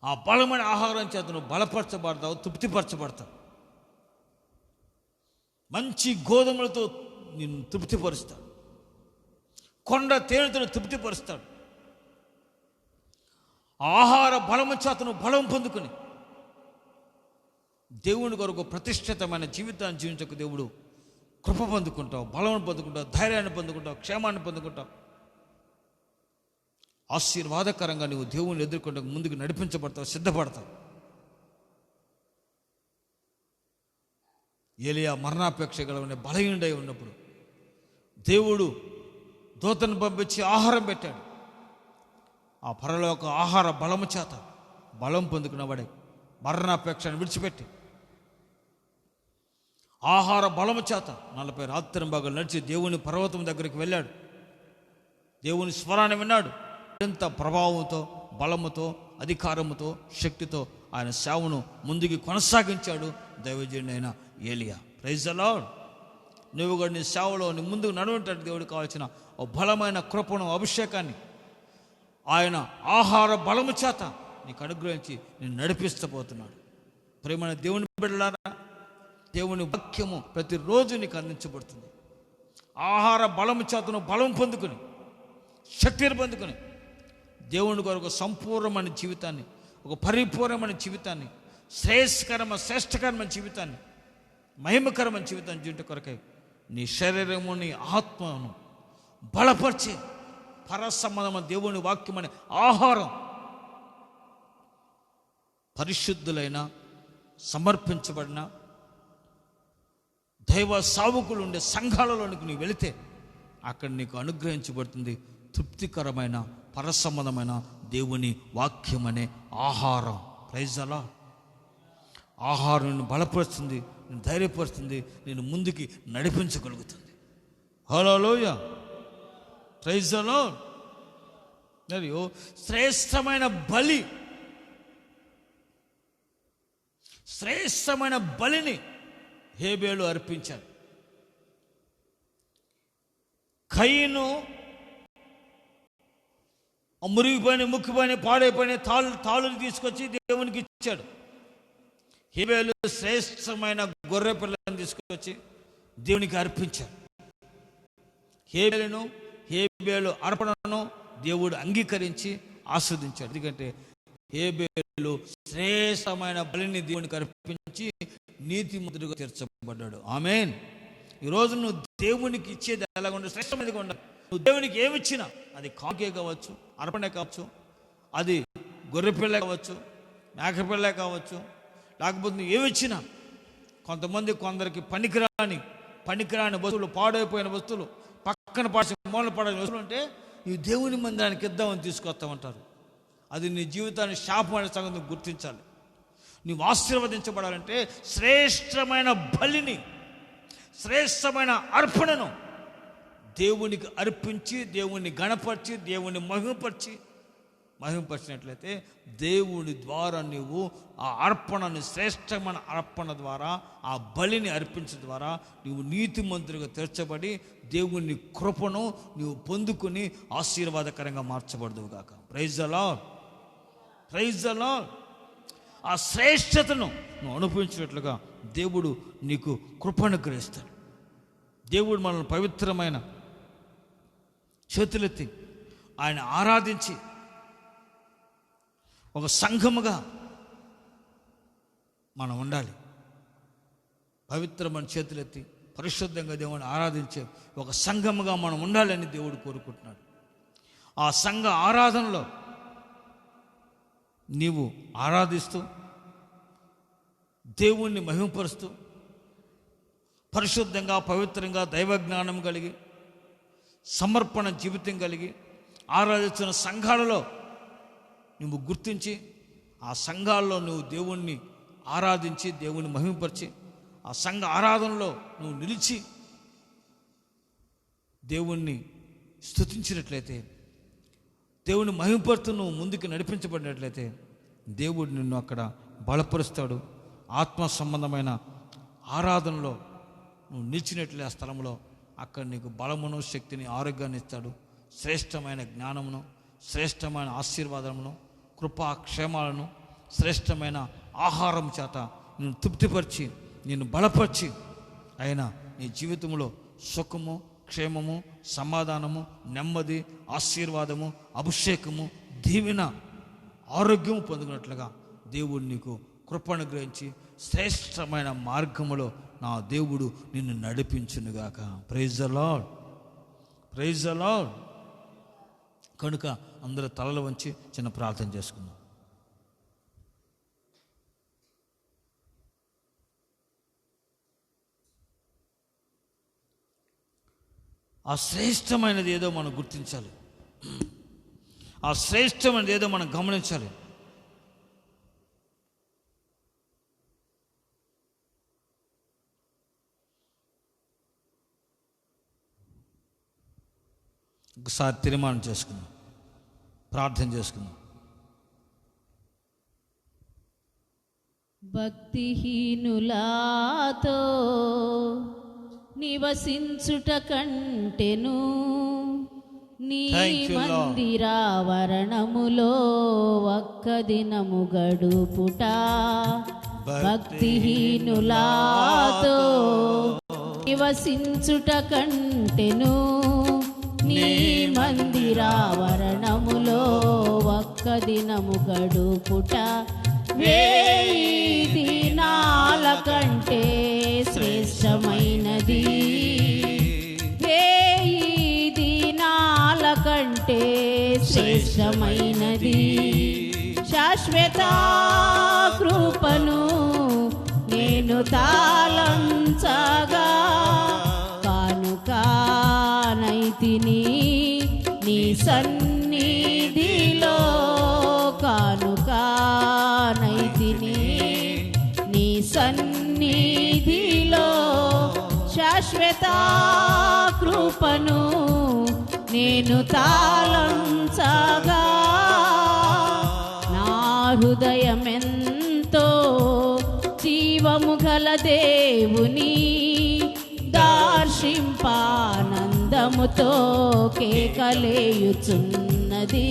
A: ఆ బలమైన ఆహారం చేత నువ్వు బలపరచబడతావు, తృప్తిపరచబడతావు. మంచి గోధుమలతో నిన్ను తృప్తిపరుస్తాడు, కొండ తేనెతో తృప్తిపరుస్తాడు. ఆహార బలము చేత నువ్వు బలం పొందుకుని దేవుని కొరకు ప్రతిష్ఠితమైన జీవితాన్ని జీవించకు దేవుడు కృప పొందుకుంటావు, బలం పొందుకుంటావు, ధైర్యాన్ని పొందుకుంటావు, క్షేమాన్ని పొందుకుంటావు. ఆశీర్వాదకరంగా నువ్వు దేవుని ఎదుర్కొంటూ ముందుకు నడిపించబడతావు, సిద్ధపడతావు. ఏలియా మరణాపేక్ష గలవనే బలహీనుడై ఉన్నప్పుడు దేవుడు దూతను పంపించి ఆహారం పెట్టాడు. ఆ పరలోక ఆహార బలము చేత బలం పొందుకున్నవాడే మరణాపేక్షను విడిచిపెట్టి ఆహార బలము చేత 40 రాత్రింబగళ్ళు నడిచి దేవుని పర్వతం దగ్గరికి వెళ్ళాడు. దేవుని స్వరాన్ని విన్నాడు. ఎంత ప్రభావంతో, బలముతో, అధికారముతో, శక్తితో ఆయన సేవను ముందుకు కొనసాగించాడు దైవజనుడైన ఏలియా. Praise the lord. నువ్వు కూడా నీ సేవలో నీ ముందుకు నడువంటాడు దేవుడికి కావాల్సిన ఓ బలమైన కృపను, అభిషేకాన్ని ఆయన ఆహార బలము చేత నీకు అనుగ్రహించి నేను నడిపిస్తూ పోతున్నాడు. ప్రేమైన దేవుని బిడ్డలారా, దేవుని వాక్యము ప్రతిరోజు నీకు అందించబడుతుంది. ఆహార బలము చేత నువ్వు బలం పొందుకుని, శక్తిని పొందుకుని దేవుని కొరకు సంపూర్ణమైన జీవితాన్ని, ఒక పరిపూర్ణమైన జీవితాన్ని, శ్రేష్టకరమైన జీవితాన్ని, మహిమకరమైన జీవితాన్ని జీవిత కొరకై నీ శరీరము, నీ ఆత్మను బలపరిచే పరసంబంధమైన దేవుని వాక్యం అనే ఆహారం పరిశుద్ధులైన సమర్పించబడిన దైవ సావుకులు ఉండే సంఘాలలోనికి నీవు వెళితే అక్కడ నీకు అనుగ్రహించబడుతుంది తృప్తికరమైన పరసంబంధమైన దేవుని వాక్యం అనే ఆహారం. Praise the Lord. ఆహారం నిన్ను బలపరుస్తుంది, నేను ధైర్యపరుస్తుంది, నేను ముందుకి నడిపించగలుగుతుంది. హల్లెలూయా. Praise the Lord. మరియు శ్రేష్టమైన బలి, శ్రేష్టమైన బలిని హేబేలు అర్పించాడు. కయీను ఆ మురిగిపోయిన, ముక్కిపోయిన, పాడైపోయిన తాళుని తీసుకొచ్చి దేవునికి ఇచ్చాడు. హేబేలు శ్రేష్టమైన గొర్రె పిల్లని తీసుకొచ్చి దేవునికి అర్పించాడు. హేబేలు అర్పణను దేవుడు అంగీకరించి ఆస్వాదించాడు. ఎందుకంటే హేబేలు శ్రేష్టమైన బలిని దేవునికి అర్పించి నీతిమంతుడిగా తీర్చబడ్డాడు. ఆమేన్. ఈరోజు నువ్వు దేవునికి ఇచ్చేది ఎలాగ ఉండాలి? శ్రేష్టమైనదిగా ఉండాలి. నువ్వు దేవునికి ఏమిచ్చినా, అది కాకే కావచ్చు, అర్పణే కావచ్చు, అది గొర్రెపిల్ల కావచ్చు, మేకపిల్ల కావచ్చు, లేకపోతే నువ్వు ఏమిచ్చినా, కొందరికి పనికిరాని వస్తువులు, పాడైపోయిన వస్తువులు, పక్కన పాసి మూలన పడని వస్తువులు అంటే నువ్వు దేవుని మందిరానికి ఇద్దామని తీసుకొస్తామంటారు. అది నీ జీవితాన్ని శాపమైన సంగతి గుర్తించాలి. నువ్వు ఆశీర్వదించబడాలంటే శ్రేష్టమైన బలిని, శ్రేష్టమైన అర్పణను దేవునికి అర్పించి, దేవుణ్ణి గణపరిచి, దేవుణ్ణి మహిమపరిచినట్లయితే దేవుని ద్వారా నువ్వు ఆ అర్పణను, శ్రేష్టమైన అర్పణ ద్వారా, ఆ బలిని అర్పించడం ద్వారా నువ్వు నీతిమంతుడిగా తీర్చబడి దేవుని కృపను నువ్వు పొందుకుని ఆశీర్వాదకరంగా మార్చబడదువు గాక. Praise the lord, praise the lord. ఆ శ్రేష్టతను నువ్వు అనుభవించినట్లుగా దేవుడు నీకు కృపను గ్రహిస్తాడు. దేవుడు మనల్ని పవిత్రమైన చేతులెత్తి ఆయన ఆరాధించి ఒక సంఘముగా మనం ఉండాలి. పవిత్రమైన చేతులెత్తి పరిశుద్ధంగా దేవుని ఆరాధించే ఒక సంఘముగా మనం ఉండాలని దేవుడు కోరుకుంటున్నాడు. ఆ సంఘ ఆరాధనలో నీవు ఆరాధిస్తూ, దేవుణ్ణి మహిమపరుస్తూ, పరిశుద్ధంగా, పవిత్రంగా, దైవజ్ఞానం కలిగి, సమర్పణ జీవితం కలిగి ఆరాధిస్తున్న సంఘాలలో నువ్వు గుర్తించి, ఆ సంఘాల్లో నువ్వు దేవుణ్ణి ఆరాధించి, దేవుణ్ణి మహిమపరిచి, ఆ సంఘ ఆరాధనలో నువ్వు నిలిచి దేవుణ్ణి స్తుతించినట్లయితే, దేవుని మహిమపరుతూ నువ్వు ముందుకు నడిపించబడినట్లయితే దేవుడు నిన్ను అక్కడ బలపరుస్తాడు. ఆత్మ సంబంధమైన ఆరాధనలో నువ్వు నిలిచినట్లే ఆ స్థలంలో అక్కడ నీకు బలమును, శక్తిని, ఆరోగ్యాన్ని ఇస్తాడు. శ్రేష్టమైన జ్ఞానమును, శ్రేష్టమైన ఆశీర్వాదమును, కృపా క్షేమాలను, శ్రేష్టమైన ఆహారం చేత నిన్ను తృప్తిపరిచి, నిన్ను బలపరిచి ఆయన నీ జీవితంలో సుఖము, క్షేమము, సమాధానము, నెమ్మది, ఆశీర్వాదము, అభిషేకము, దీవెన, ఆరోగ్యము పొందుకున్నట్లుగా దేవుడు నీకు కృపను గ్రహించి శ్రేష్టమైన మార్గములో నా దేవుడు నిన్ను నడిపించునుగాక. Praise the lord, praise the lord. కనుక అందరూ తలలు వంచి చిన్న ప్రార్థన చేసుకుందాం. ఆ శ్రేష్టమైనది ఏదో మనం గుర్తించాలి. ఆ శ్రేష్టమైనది ఏదో మనం గమనించాలి. ఒకసారి తీర్మానం చేసుకుందాం, ప్రార్థన చేసుకుందాం.
B: భక్తిహీనులాతో నివసించుట కంటెను నీ మందిరావరణములో ఒక్క దినము గడుపుట. భక్తిహీనులాతో నివసించుట కంటెను నీ మందిరావరణములో ఒక్క దినము గడుపుట. 1000 దినాల కంటే శ్రేష్టమైనది. 1000 దినాల కంటే శ్రేష్టమైనది. శాశ్వత కృపను నేను తాళంచగా కానుకానైతిని నీ సన్నిధిలో. కానుకానైతిని నీ సన్నిధిలో. శాశ్వత కృపను నేను తాళంచగా నా హృదయమెంతో జీవము గల దేవుని దర్శింపానందముతో కేకలేయుచున్నది. యుచున్నది.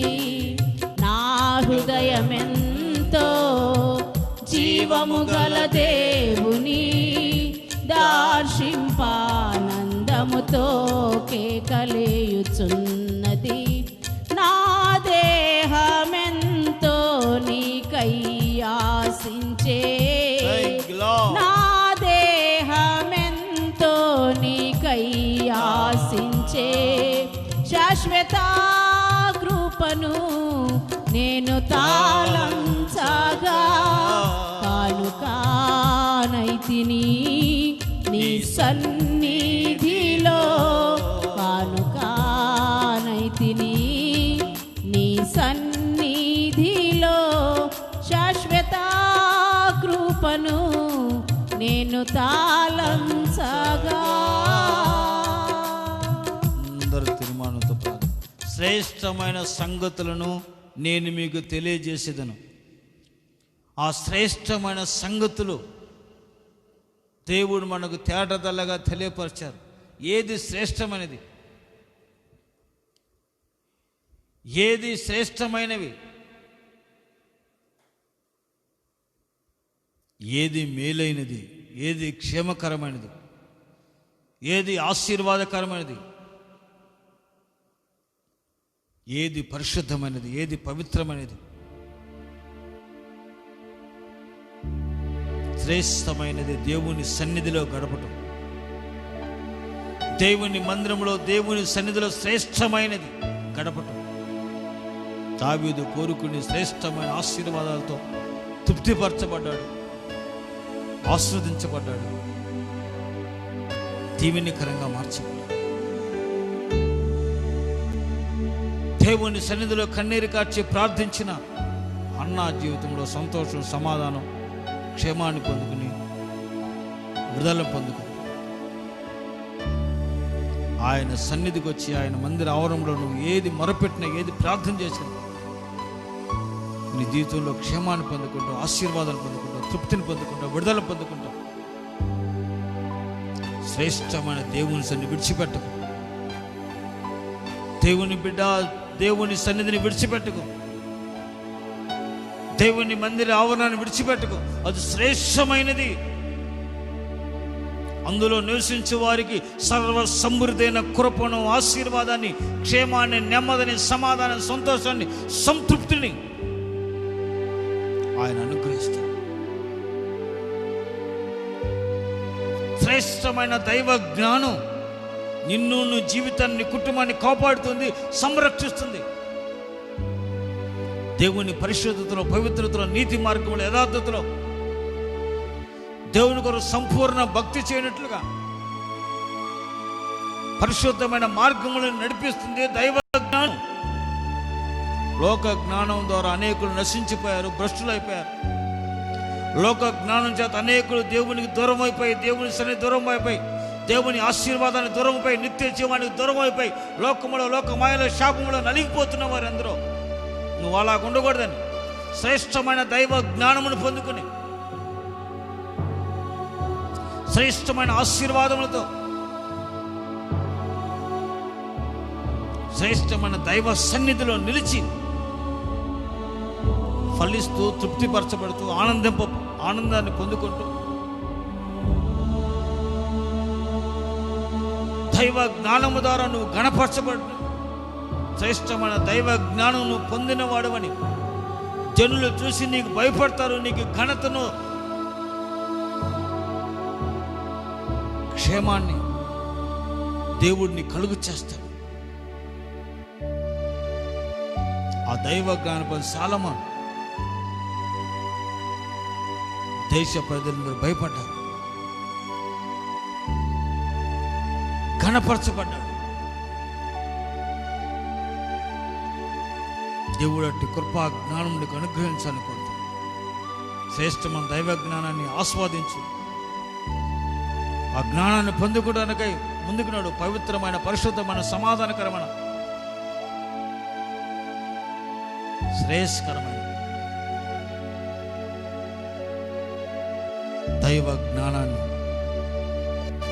B: నా హృదయమెంతో జీవము గల దేవుని దర్శింపానందముతో కేకలేయుచున్నది. నా దేహమెంతో నీకై ఆశించే, నా దేహమెంతో నీకై ఆశించే శాశ్వత కృపను నేను తాళంచగా కానుకానైతిని నీ సన్నిధిలో, కానుకానైతిని నీ సన్నిధిలో శాశ్వత కృపను నేను తాళంచగా.
A: అందరూ తీర్మానంతో శ్రేష్టమైన సంగతులను నేను మీకు తెలియజేసేదను. ఆ శ్రేష్టమైన సంగతులు దేవుడు మనకు తేటతెల్లగా తెలియపరిచారు. ఏది శ్రేష్టమైనది, ఏది శ్రేష్టమైనవి, ఏది మేలైనది, ఏది క్షేమకరమైనది, ఏది ఆశీర్వాదకరమైనది, ఏది పరిశుద్ధమైనది, ఏది పవిత్రమైనది, శ్రేష్టమైనది దేవుని సన్నిధిలో గడపటం. దేవుని మందిరంలో, దేవుని సన్నిధిలో శ్రేష్టమైనది గడపటం. దావీదు కోరుకుని శ్రేష్టమైన ఆశీర్వాదాలతో తృప్తిపరచబడ్డాడు, ఆస్వాదించబడ్డాడు, దీవెనకరంగా మార్చబడ్డాడు. దేవుని సన్నిధిలో కన్నీరు కార్చి ప్రార్థించిన అన్నా జీవితంలో సంతోషం, సమాధానం, క్షేమాన్ని పొందుకుని విడుదల పొందుకుని ఆయన సన్నిధికి వచ్చి ఆయన మందిర ఆవరణలో నువ్వు ఏది మొరపెట్టినా, ఏది ప్రార్థన చేసినా నీ జీవితంలో క్షేమాన్ని పొందుకుంటావు, ఆశీర్వాదాలు పొందుకుంటావు, తృప్తిని పొందుకుంటావు, విడుదల పొందుకుంటావు. శ్రేష్టమైన దేవుని సన్నిధి విడిచిపెట్టకు. దేవుని బిడ్డ, దేవుని సన్నిధిని విడిచిపెట్టుకో. దేవుని మందిర ఆవరణాన్ని విడిచిపెట్టుకో. అది శ్రేష్టమైనది. అందులో నివసించే వారికి సర్వ సమృద్ధైన కృపను, ఆశీర్వాదాన్ని, క్షేమాన్ని, నెమ్మదిని, సమాధానం, సంతోషాన్ని, సంతృప్తిని ఆయన అనుగ్రహిస్తాడు. శ్రేష్టమైన దైవ జ్ఞానం నిన్ను, నీ జీవితాన్ని, కుటుంబాన్ని కాపాడుతుంది, సంరక్షిస్తుంది. దేవుని పరిశుద్ధతలో, పవిత్రతలో, నీతి మార్గంలో, యథార్థతలో దేవుని కొరకు సంపూర్ణ భక్తి చేయనట్లుగా పరిశుద్ధమైన మార్గములను నడిపిస్తుంది దైవ జ్ఞానం. లోక జ్ఞానం ద్వారా అనేకులు నశించిపోయారు, భ్రష్టులైపోయారు. లోక జ్ఞానం చేత అనేకులు దేవునికి దూరం అయిపోయి, దేవుని సన్నిధి దూరం అయిపోయి, దేవుని ఆశీర్వాదానికి దూరం అయిపోయి, నిత్య జీవానికి దూరం అయిపోయి, లోకములో, లోకమాయలో, శాపములో నలిగిపోతున్న వారు అందరూ. నువ్వు అలా ఉండకూడదని శ్రేష్టమైన దైవ జ్ఞానమును పొందుకుని శ్రేష్టమైన ఆశీర్వాదములతో, శ్రేష్టమైన దైవ సన్నిధిలో నిలిచి ఫలిస్తూ, తృప్తిపరచబడుతూ, ఆనందాన్ని పొందుకుంటూ దైవ జ్ఞానము ద్వారా నువ్వు గణపరచబడు. శ్రేష్టమైన దైవ జ్ఞానం నువ్వు పొందిన వాడవని జనులు చూసి నీకు భయపడతారు. నీకు ఘనతను, క్షేమాన్ని దేవుడిని కలుగు చేస్తాడు. ఆ దైవ జ్ఞానపై సాలమోను దేశ ప్రజలందరూ భయపడ్డారు, ఘనపరచబడ్డాడు. దేవుడు అట్టి కృపా జ్ఞానం నీకు అనుగ్రహించాలని కోరుతాడు. శ్రేష్టమైన దైవ జ్ఞానాన్ని ఆస్వాదించు. ఆ జ్ఞానాన్ని పొందుకోవడానికై ముందుకు నాడు. పవిత్రమైన, పరిశుద్ధమైన, సమాధానకరమైన, శ్రేయస్కరమైన దైవ జ్ఞానాన్ని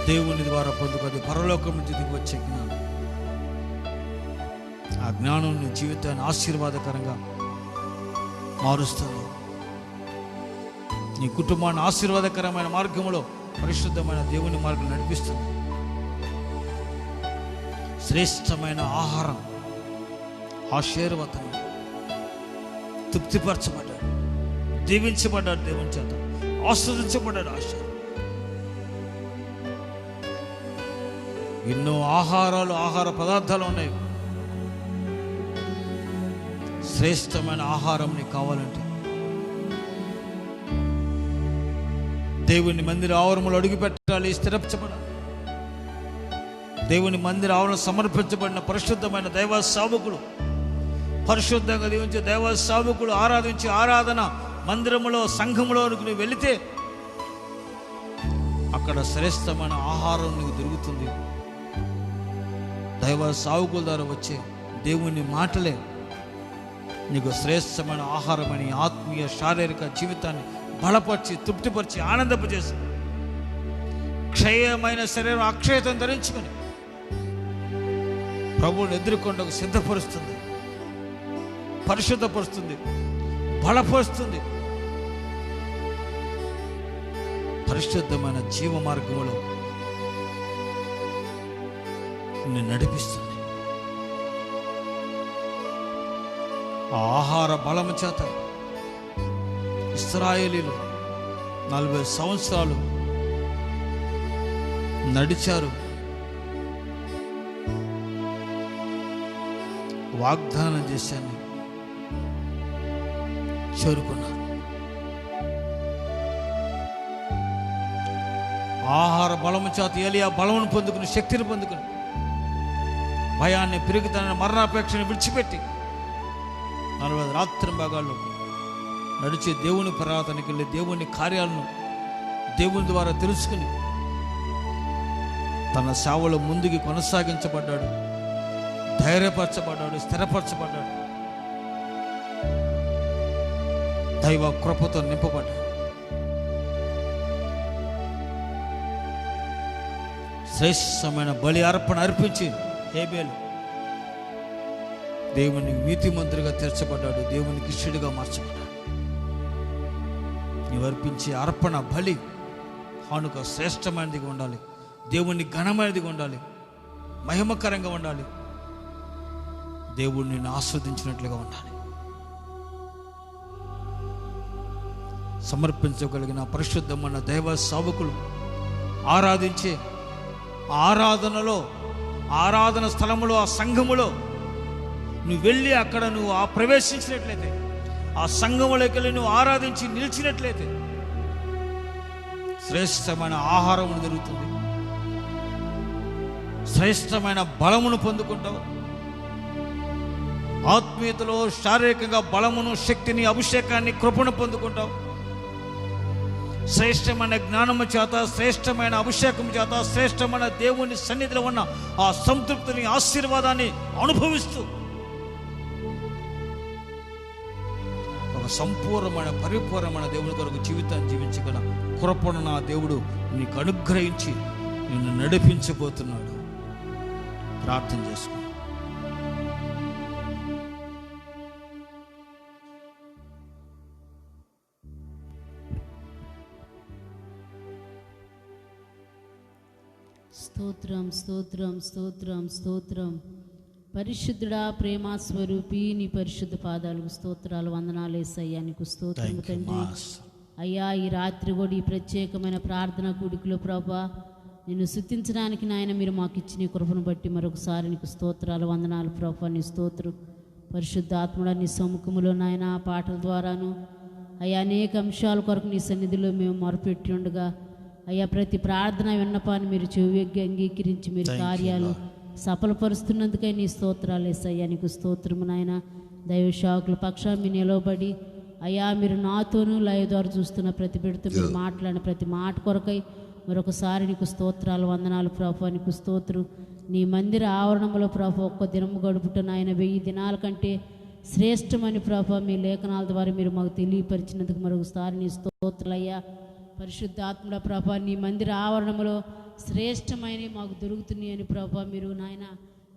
A: దేవుని ద్వారా పొందుకోది. పరలోకం నుంచి దిగి వచ్చే జ్ఞానం. ఆ జ్ఞానం నీ జీవితాన్ని ఆశీర్వాదకరంగా మారుస్తుంది. నీ కుటుంబాన్ని ఆశీర్వాదకరమైన మార్గంలో పరిశుద్ధమైన దేవుని మార్గం నడిపిస్తుంది. శ్రేష్టమైన ఆహారం, ఆశీర్వాదం, తృప్తిపరచబడ్డాడు, దీవించబడ్డాడు, దేవుని చేత ఆస్వాదించబడ్డాడు. ఎన్నో ఆహార పదార్థాలు ఉన్నాయి. శ్రేష్టమైన ఆహారం నీకు కావాలంటే దేవుని మందిర ఆవరణలో అడుగు పెట్టాలి, స్థిరపరచబడాలి. దేవుని మందిర ఆవరణ సమర్పించబడిన పరిశుద్ధమైన దైవ సేవకులు, పరిశుద్ధంగా దీవించే దైవ సేవకులు ఆరాధించి ఆరాధన మందిరములో సంఘములోనికి నువ్వు వెళితే అక్కడ శ్రేష్టమైన ఆహారం నీకు దొరుకుతుంది. దైవ సేవకుల ద్వారా వచ్చే దేవుని మాటలే నీకు శ్రేష్టమైన ఆహారమని ఆత్మీయ శారీరక జీవితాన్ని బలపరిచి తృప్తిపరిచి ఆనందపజేసి క్షయమైన శరీరం అక్షయతను ధరించుకొని ప్రభువుని ఎదుర్కొంటకు సిద్ధపరుస్తుంది, పరిశుద్ధపరుస్తుంది, బలపరుస్తుంది. పరిశుద్ధమైన జీవ మార్గంలో నిన్ను నడిపిస్తుంది. ఆ ఆహార బలము చేత ఇశ్రాయేలీలు 40 సంవత్సరాలు నడిచారు, వాగ్దానం చేశాను, చేరుకున్నారు. ఆహార బలము చేత ఏలియా బలమును పొందుకుని శక్తిని పొందుకుని భయాన్ని, పెరుగుతానని, మరణాపేక్షను విడిచిపెట్టి 40 రాత్రి భాగాల్లో నడిచే దేవుని పర్వతానికి వెళ్ళి దేవుని కార్యాలను దేవుని ద్వారా తెలుసుకుని తన సేవలో ముందుకి కొనసాగించబడ్డాడు, ధైర్యపరచబడ్డాడు, స్థిరపరచబడ్డాడు, దైవ కృపతో నింపబడ్డాడు. శ్రేష్టమైన బలి అర్పణ అర్పించి హేబేలు దేవుని నీతిమంతుడిగా తీర్చబడ్డాడు, దేవునికి ఇష్టడిగా మార్చబడ్డాడు. నీవు అర్పించే అర్పణ బలి కానుక శ్రేష్టమైనదిగా ఉండాలి, దేవుని ఘనమైనదిగా ఉండాలి, మహిమకరంగా ఉండాలి, దేవుడు నిన్ను ఆస్వాదించినట్లుగా ఉండాలి. సమర్పించగలిగిన పరిశుద్ధమైన దైవ సేవకులు ఆరాధించే ఆరాధనలో, ఆరాధన స్థలములో, ఆ సంఘములో నువ్వు వెళ్ళి అక్కడ నువ్వు ప్రవేశించినట్లయితే, ఆ సంఘములోకి వెళ్ళి నువ్వు ఆరాధించి నిలిచినట్లయితే శ్రేష్టమైన ఆహారం దొరుకుతుంది, శ్రేష్టమైన బలమును పొందుకుంటావు. ఆత్మీయతలో శారీరకంగా బలమును, శక్తిని, అభిషేకాన్ని, కృపను పొందుకుంటావు. శ్రేష్టమైన జ్ఞానము చేత, శ్రేష్టమైన అభిషేకం చేత, శ్రేష్టమైన దేవుని సన్నిధిలో ఉన్న ఆ సంతృప్తిని, ఆశీర్వాదాన్ని అనుభవిస్తూ ఒక సంపూర్ణమైన పరిపూర్ణమైన దేవుని కొరకు జీవితాన్ని జీవించగల కృపను నా దేవుడు నీకు అనుగ్రహించి నిన్ను నడిపించబోతున్నాడు. ప్రార్థన చేసుకో.
B: స్తోత్రం, స్తోత్రం, స్తోత్రం, స్తోత్రం. పరిశుద్ధుడా, ప్రేమ స్వరూపి, నీ పరిశుద్ధ పాదాలకు స్తోత్రాలు, వందనాలు యేసయ్యా. నీకు స్తోత్రం తండ్రి. అయ్యా, ఈ రాత్రి కూడా ఈ ప్రత్యేకమైన ప్రార్థన కూడికలో ప్రభా నిన్ను స్తుతించడానికి నాయన మీరు మాకు ఇచ్చిన నీ కృపను బట్టి మరొకసారి నీకు స్తోత్రాలు, వందనాలు ప్రభా. నీ స్తోత్రం పరిశుద్ధాత్ముడా, నీ సముఖములో నాయన పాటల ద్వారాను అయ్యా అనేక అంశాల కొరకు నీ సన్నిధిలో మేము మొరపెట్టి ఉండగా అయ్యా ప్రతి ప్రార్థన విన్నపాన్ని మీరు చెవియొగ్గి అంగీకరించి మీరు కార్యాలు సఫలపరుస్తున్నందుకై నీ స్తోత్రాలు యేసయ్యా. నీకు స్తోత్రము నాయన. దైవ సేవకుల పక్షాన్ని మీరు నిలవబడి అయ్యా మీరు నాతోనూ లైవ్ ద్వారా చూస్తున్న ప్రతి బిడ్డతో మీరు మాట్లాడిన ప్రతి మాట కొరకై మరొకసారి నీకు స్తోత్రాలు, వందనాలు ప్రభా. నీకు స్తోత్రం. నీ మందిర ఆవరణంలో ప్రభా ఒక్క దినము గడుపుట నాయన 1000 దినాల కంటే శ్రేష్టమని ప్రభా మీ లేఖనాల ద్వారా మీరు మాకు తెలియపరిచినందుకు మరొకసారి నీ స్తోత్రాలయ్యా. పరిశుద్ధాత్ముడ ప్రభా నీ మందిర ఆవరణంలో శ్రేష్టమైన మాకు దొరుకుతున్నాయి అని ప్రభా మీరు నాయన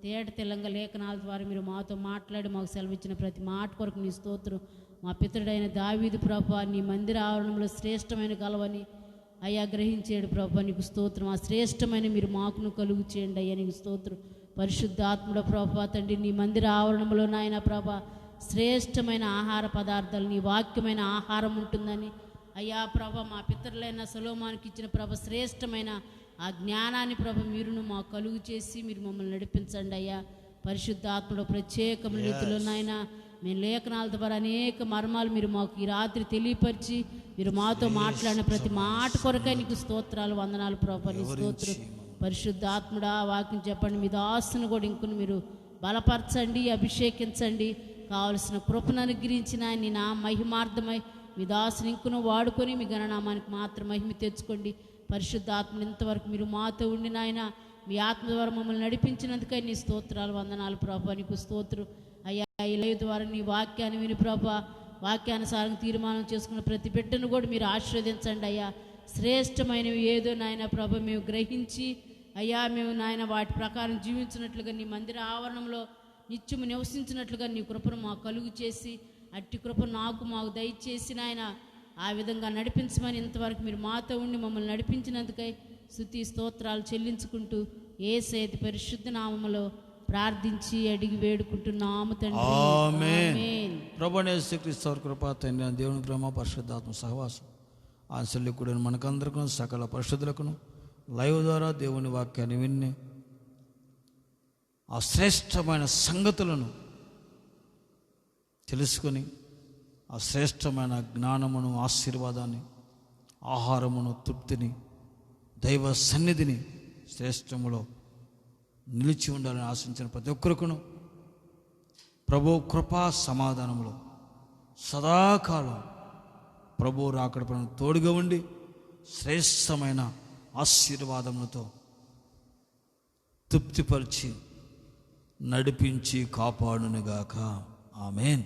B: తేట తెల్లంగా లేఖనాల ద్వారా మీరు మాతో మాట్లాడి మాకు సెలవిచ్చిన ప్రతి మాట కొరకు నీ స్తోత్రం. మా పితరుడైన దావీదు ప్రభా నీ మందిర ఆవరణంలో శ్రేష్టమైన కలవని అయ్యా గ్రహించాడు ప్రభా, నీకు స్తోత్రం. ఆ శ్రేష్టమైన మీరు మాకును కలుగు చేయండి అయ్యా, నీకు స్తోత్రం. పరిశుద్ధాత్ముడ ప్రభా తండ్రి, నీ మందిర ఆవరణంలో నాయన ప్రభా శ్రేష్టమైన ఆహార పదార్థాలు, నీ వాక్యమైన ఆహారం ఉంటుందని అయ్యా ప్రభా, మా పితరులైన సొలొమోనుకి ఇచ్చిన ప్రభ శ్రేష్టమైన ఆ జ్ఞానాన్ని ప్రభ మీరును మాకు కలుగు చేసి మీరు మమ్మల్ని నడిపించండి అయ్యా. పరిశుద్ధాత్ముడు ప్రత్యేకమైన రీతిలో నాయన మేము లేఖనాల ద్వారా అనేక మర్మాలు మీరు మాకు ఈ రాత్రి తెలియపరిచి మీరు మాతో మాట్లాడిన ప్రతి మాట కొరకై నీకు స్తోత్రాలు, వందనాలు ప్రభా, నీ స్తోత్రం. పరిశుద్ధాత్ముడా వాక్యం చెప్పండి, మీ దాసును కూడా ఇంకొన్ని మీరు బలపరచండి, అభిషేకించండి, కావలసిన కృపను అనుగ్రహించిన నీ నా మహిమార్థమై మీ దాసుని ఇంకును వాడుకొని మీ గణనామానికి మాత్రం మహిమ తెచ్చుకోండి. పరిశుద్ధాత్మను ఇంతవరకు మీరు మాతో ఉండి నాయన మీ ఆత్మ ద్వారా మమ్మల్ని నడిపించినందుకై నీ స్తోత్రాలు, వందనాలు ప్రభా, నీకు స్తోత్రం అయ్యా. ఈ లైవ్ ద్వారా నీ వాక్యాన్ని విని ప్రభా వాక్యానుసారం తీర్మానం చేసుకున్న ప్రతి బిడ్డను కూడా మీరు ఆశీర్వదించండి అయ్యా. శ్రేష్టమైనవి ఏదో నాయన ప్రభ మేము గ్రహించి అయ్యా మేము నాయన వాటి ప్రకారం జీవించినట్లుగా నీ మందిర ఆవరణంలో నిత్యము నివసించినట్లుగా నీ కృపను మాకు కలుగు చేసి అట్టి కృప మాకు దయచేసి నాయన ఆ విధంగా నడిపించమని ఇంతవరకు మీరు మాతో ఉండి మమ్మల్ని నడిపించినందుకై స్తుతి స్తోత్రాలు చెల్లించుకుంటూ యేసయ్య పరిశుద్ధ నామములో ప్రార్థించి అడిగి వేడుకుంటున్నాము తండ్రి, ఆమేన్.
A: ప్రభువైన యేసుక్రీస్తు కృప, తండ్రి దేవుని ప్రేమ, పరిశుద్ధాత్మ సహవాసం ఆశల్యకుడైన మనకందరికీ సకల పరిశుద్ధులకును లైవ్ ద్వారా దేవుని వాక్యాన్ని విని ఆ శ్రేష్టమైన సంగతులను తెలుసుకొని ఆ శ్రేష్టమైన జ్ఞానమును, ఆశీర్వాదాన్ని, ఆహారమును, తృప్తిని, దైవ సన్నిధిని శ్రేష్టములో నిలిచి ఉండాలని ఆశించిన ప్రతి ఒక్కరికును ప్రభు కృపా సమాధానములో సదాకాలం ప్రభు రాకడ తోడుగా ఉండి శ్రేష్టమైన ఆశీర్వాదములతో తృప్తిపరిచి నడిపించి కాపాడునుగాక. ఆమేన్.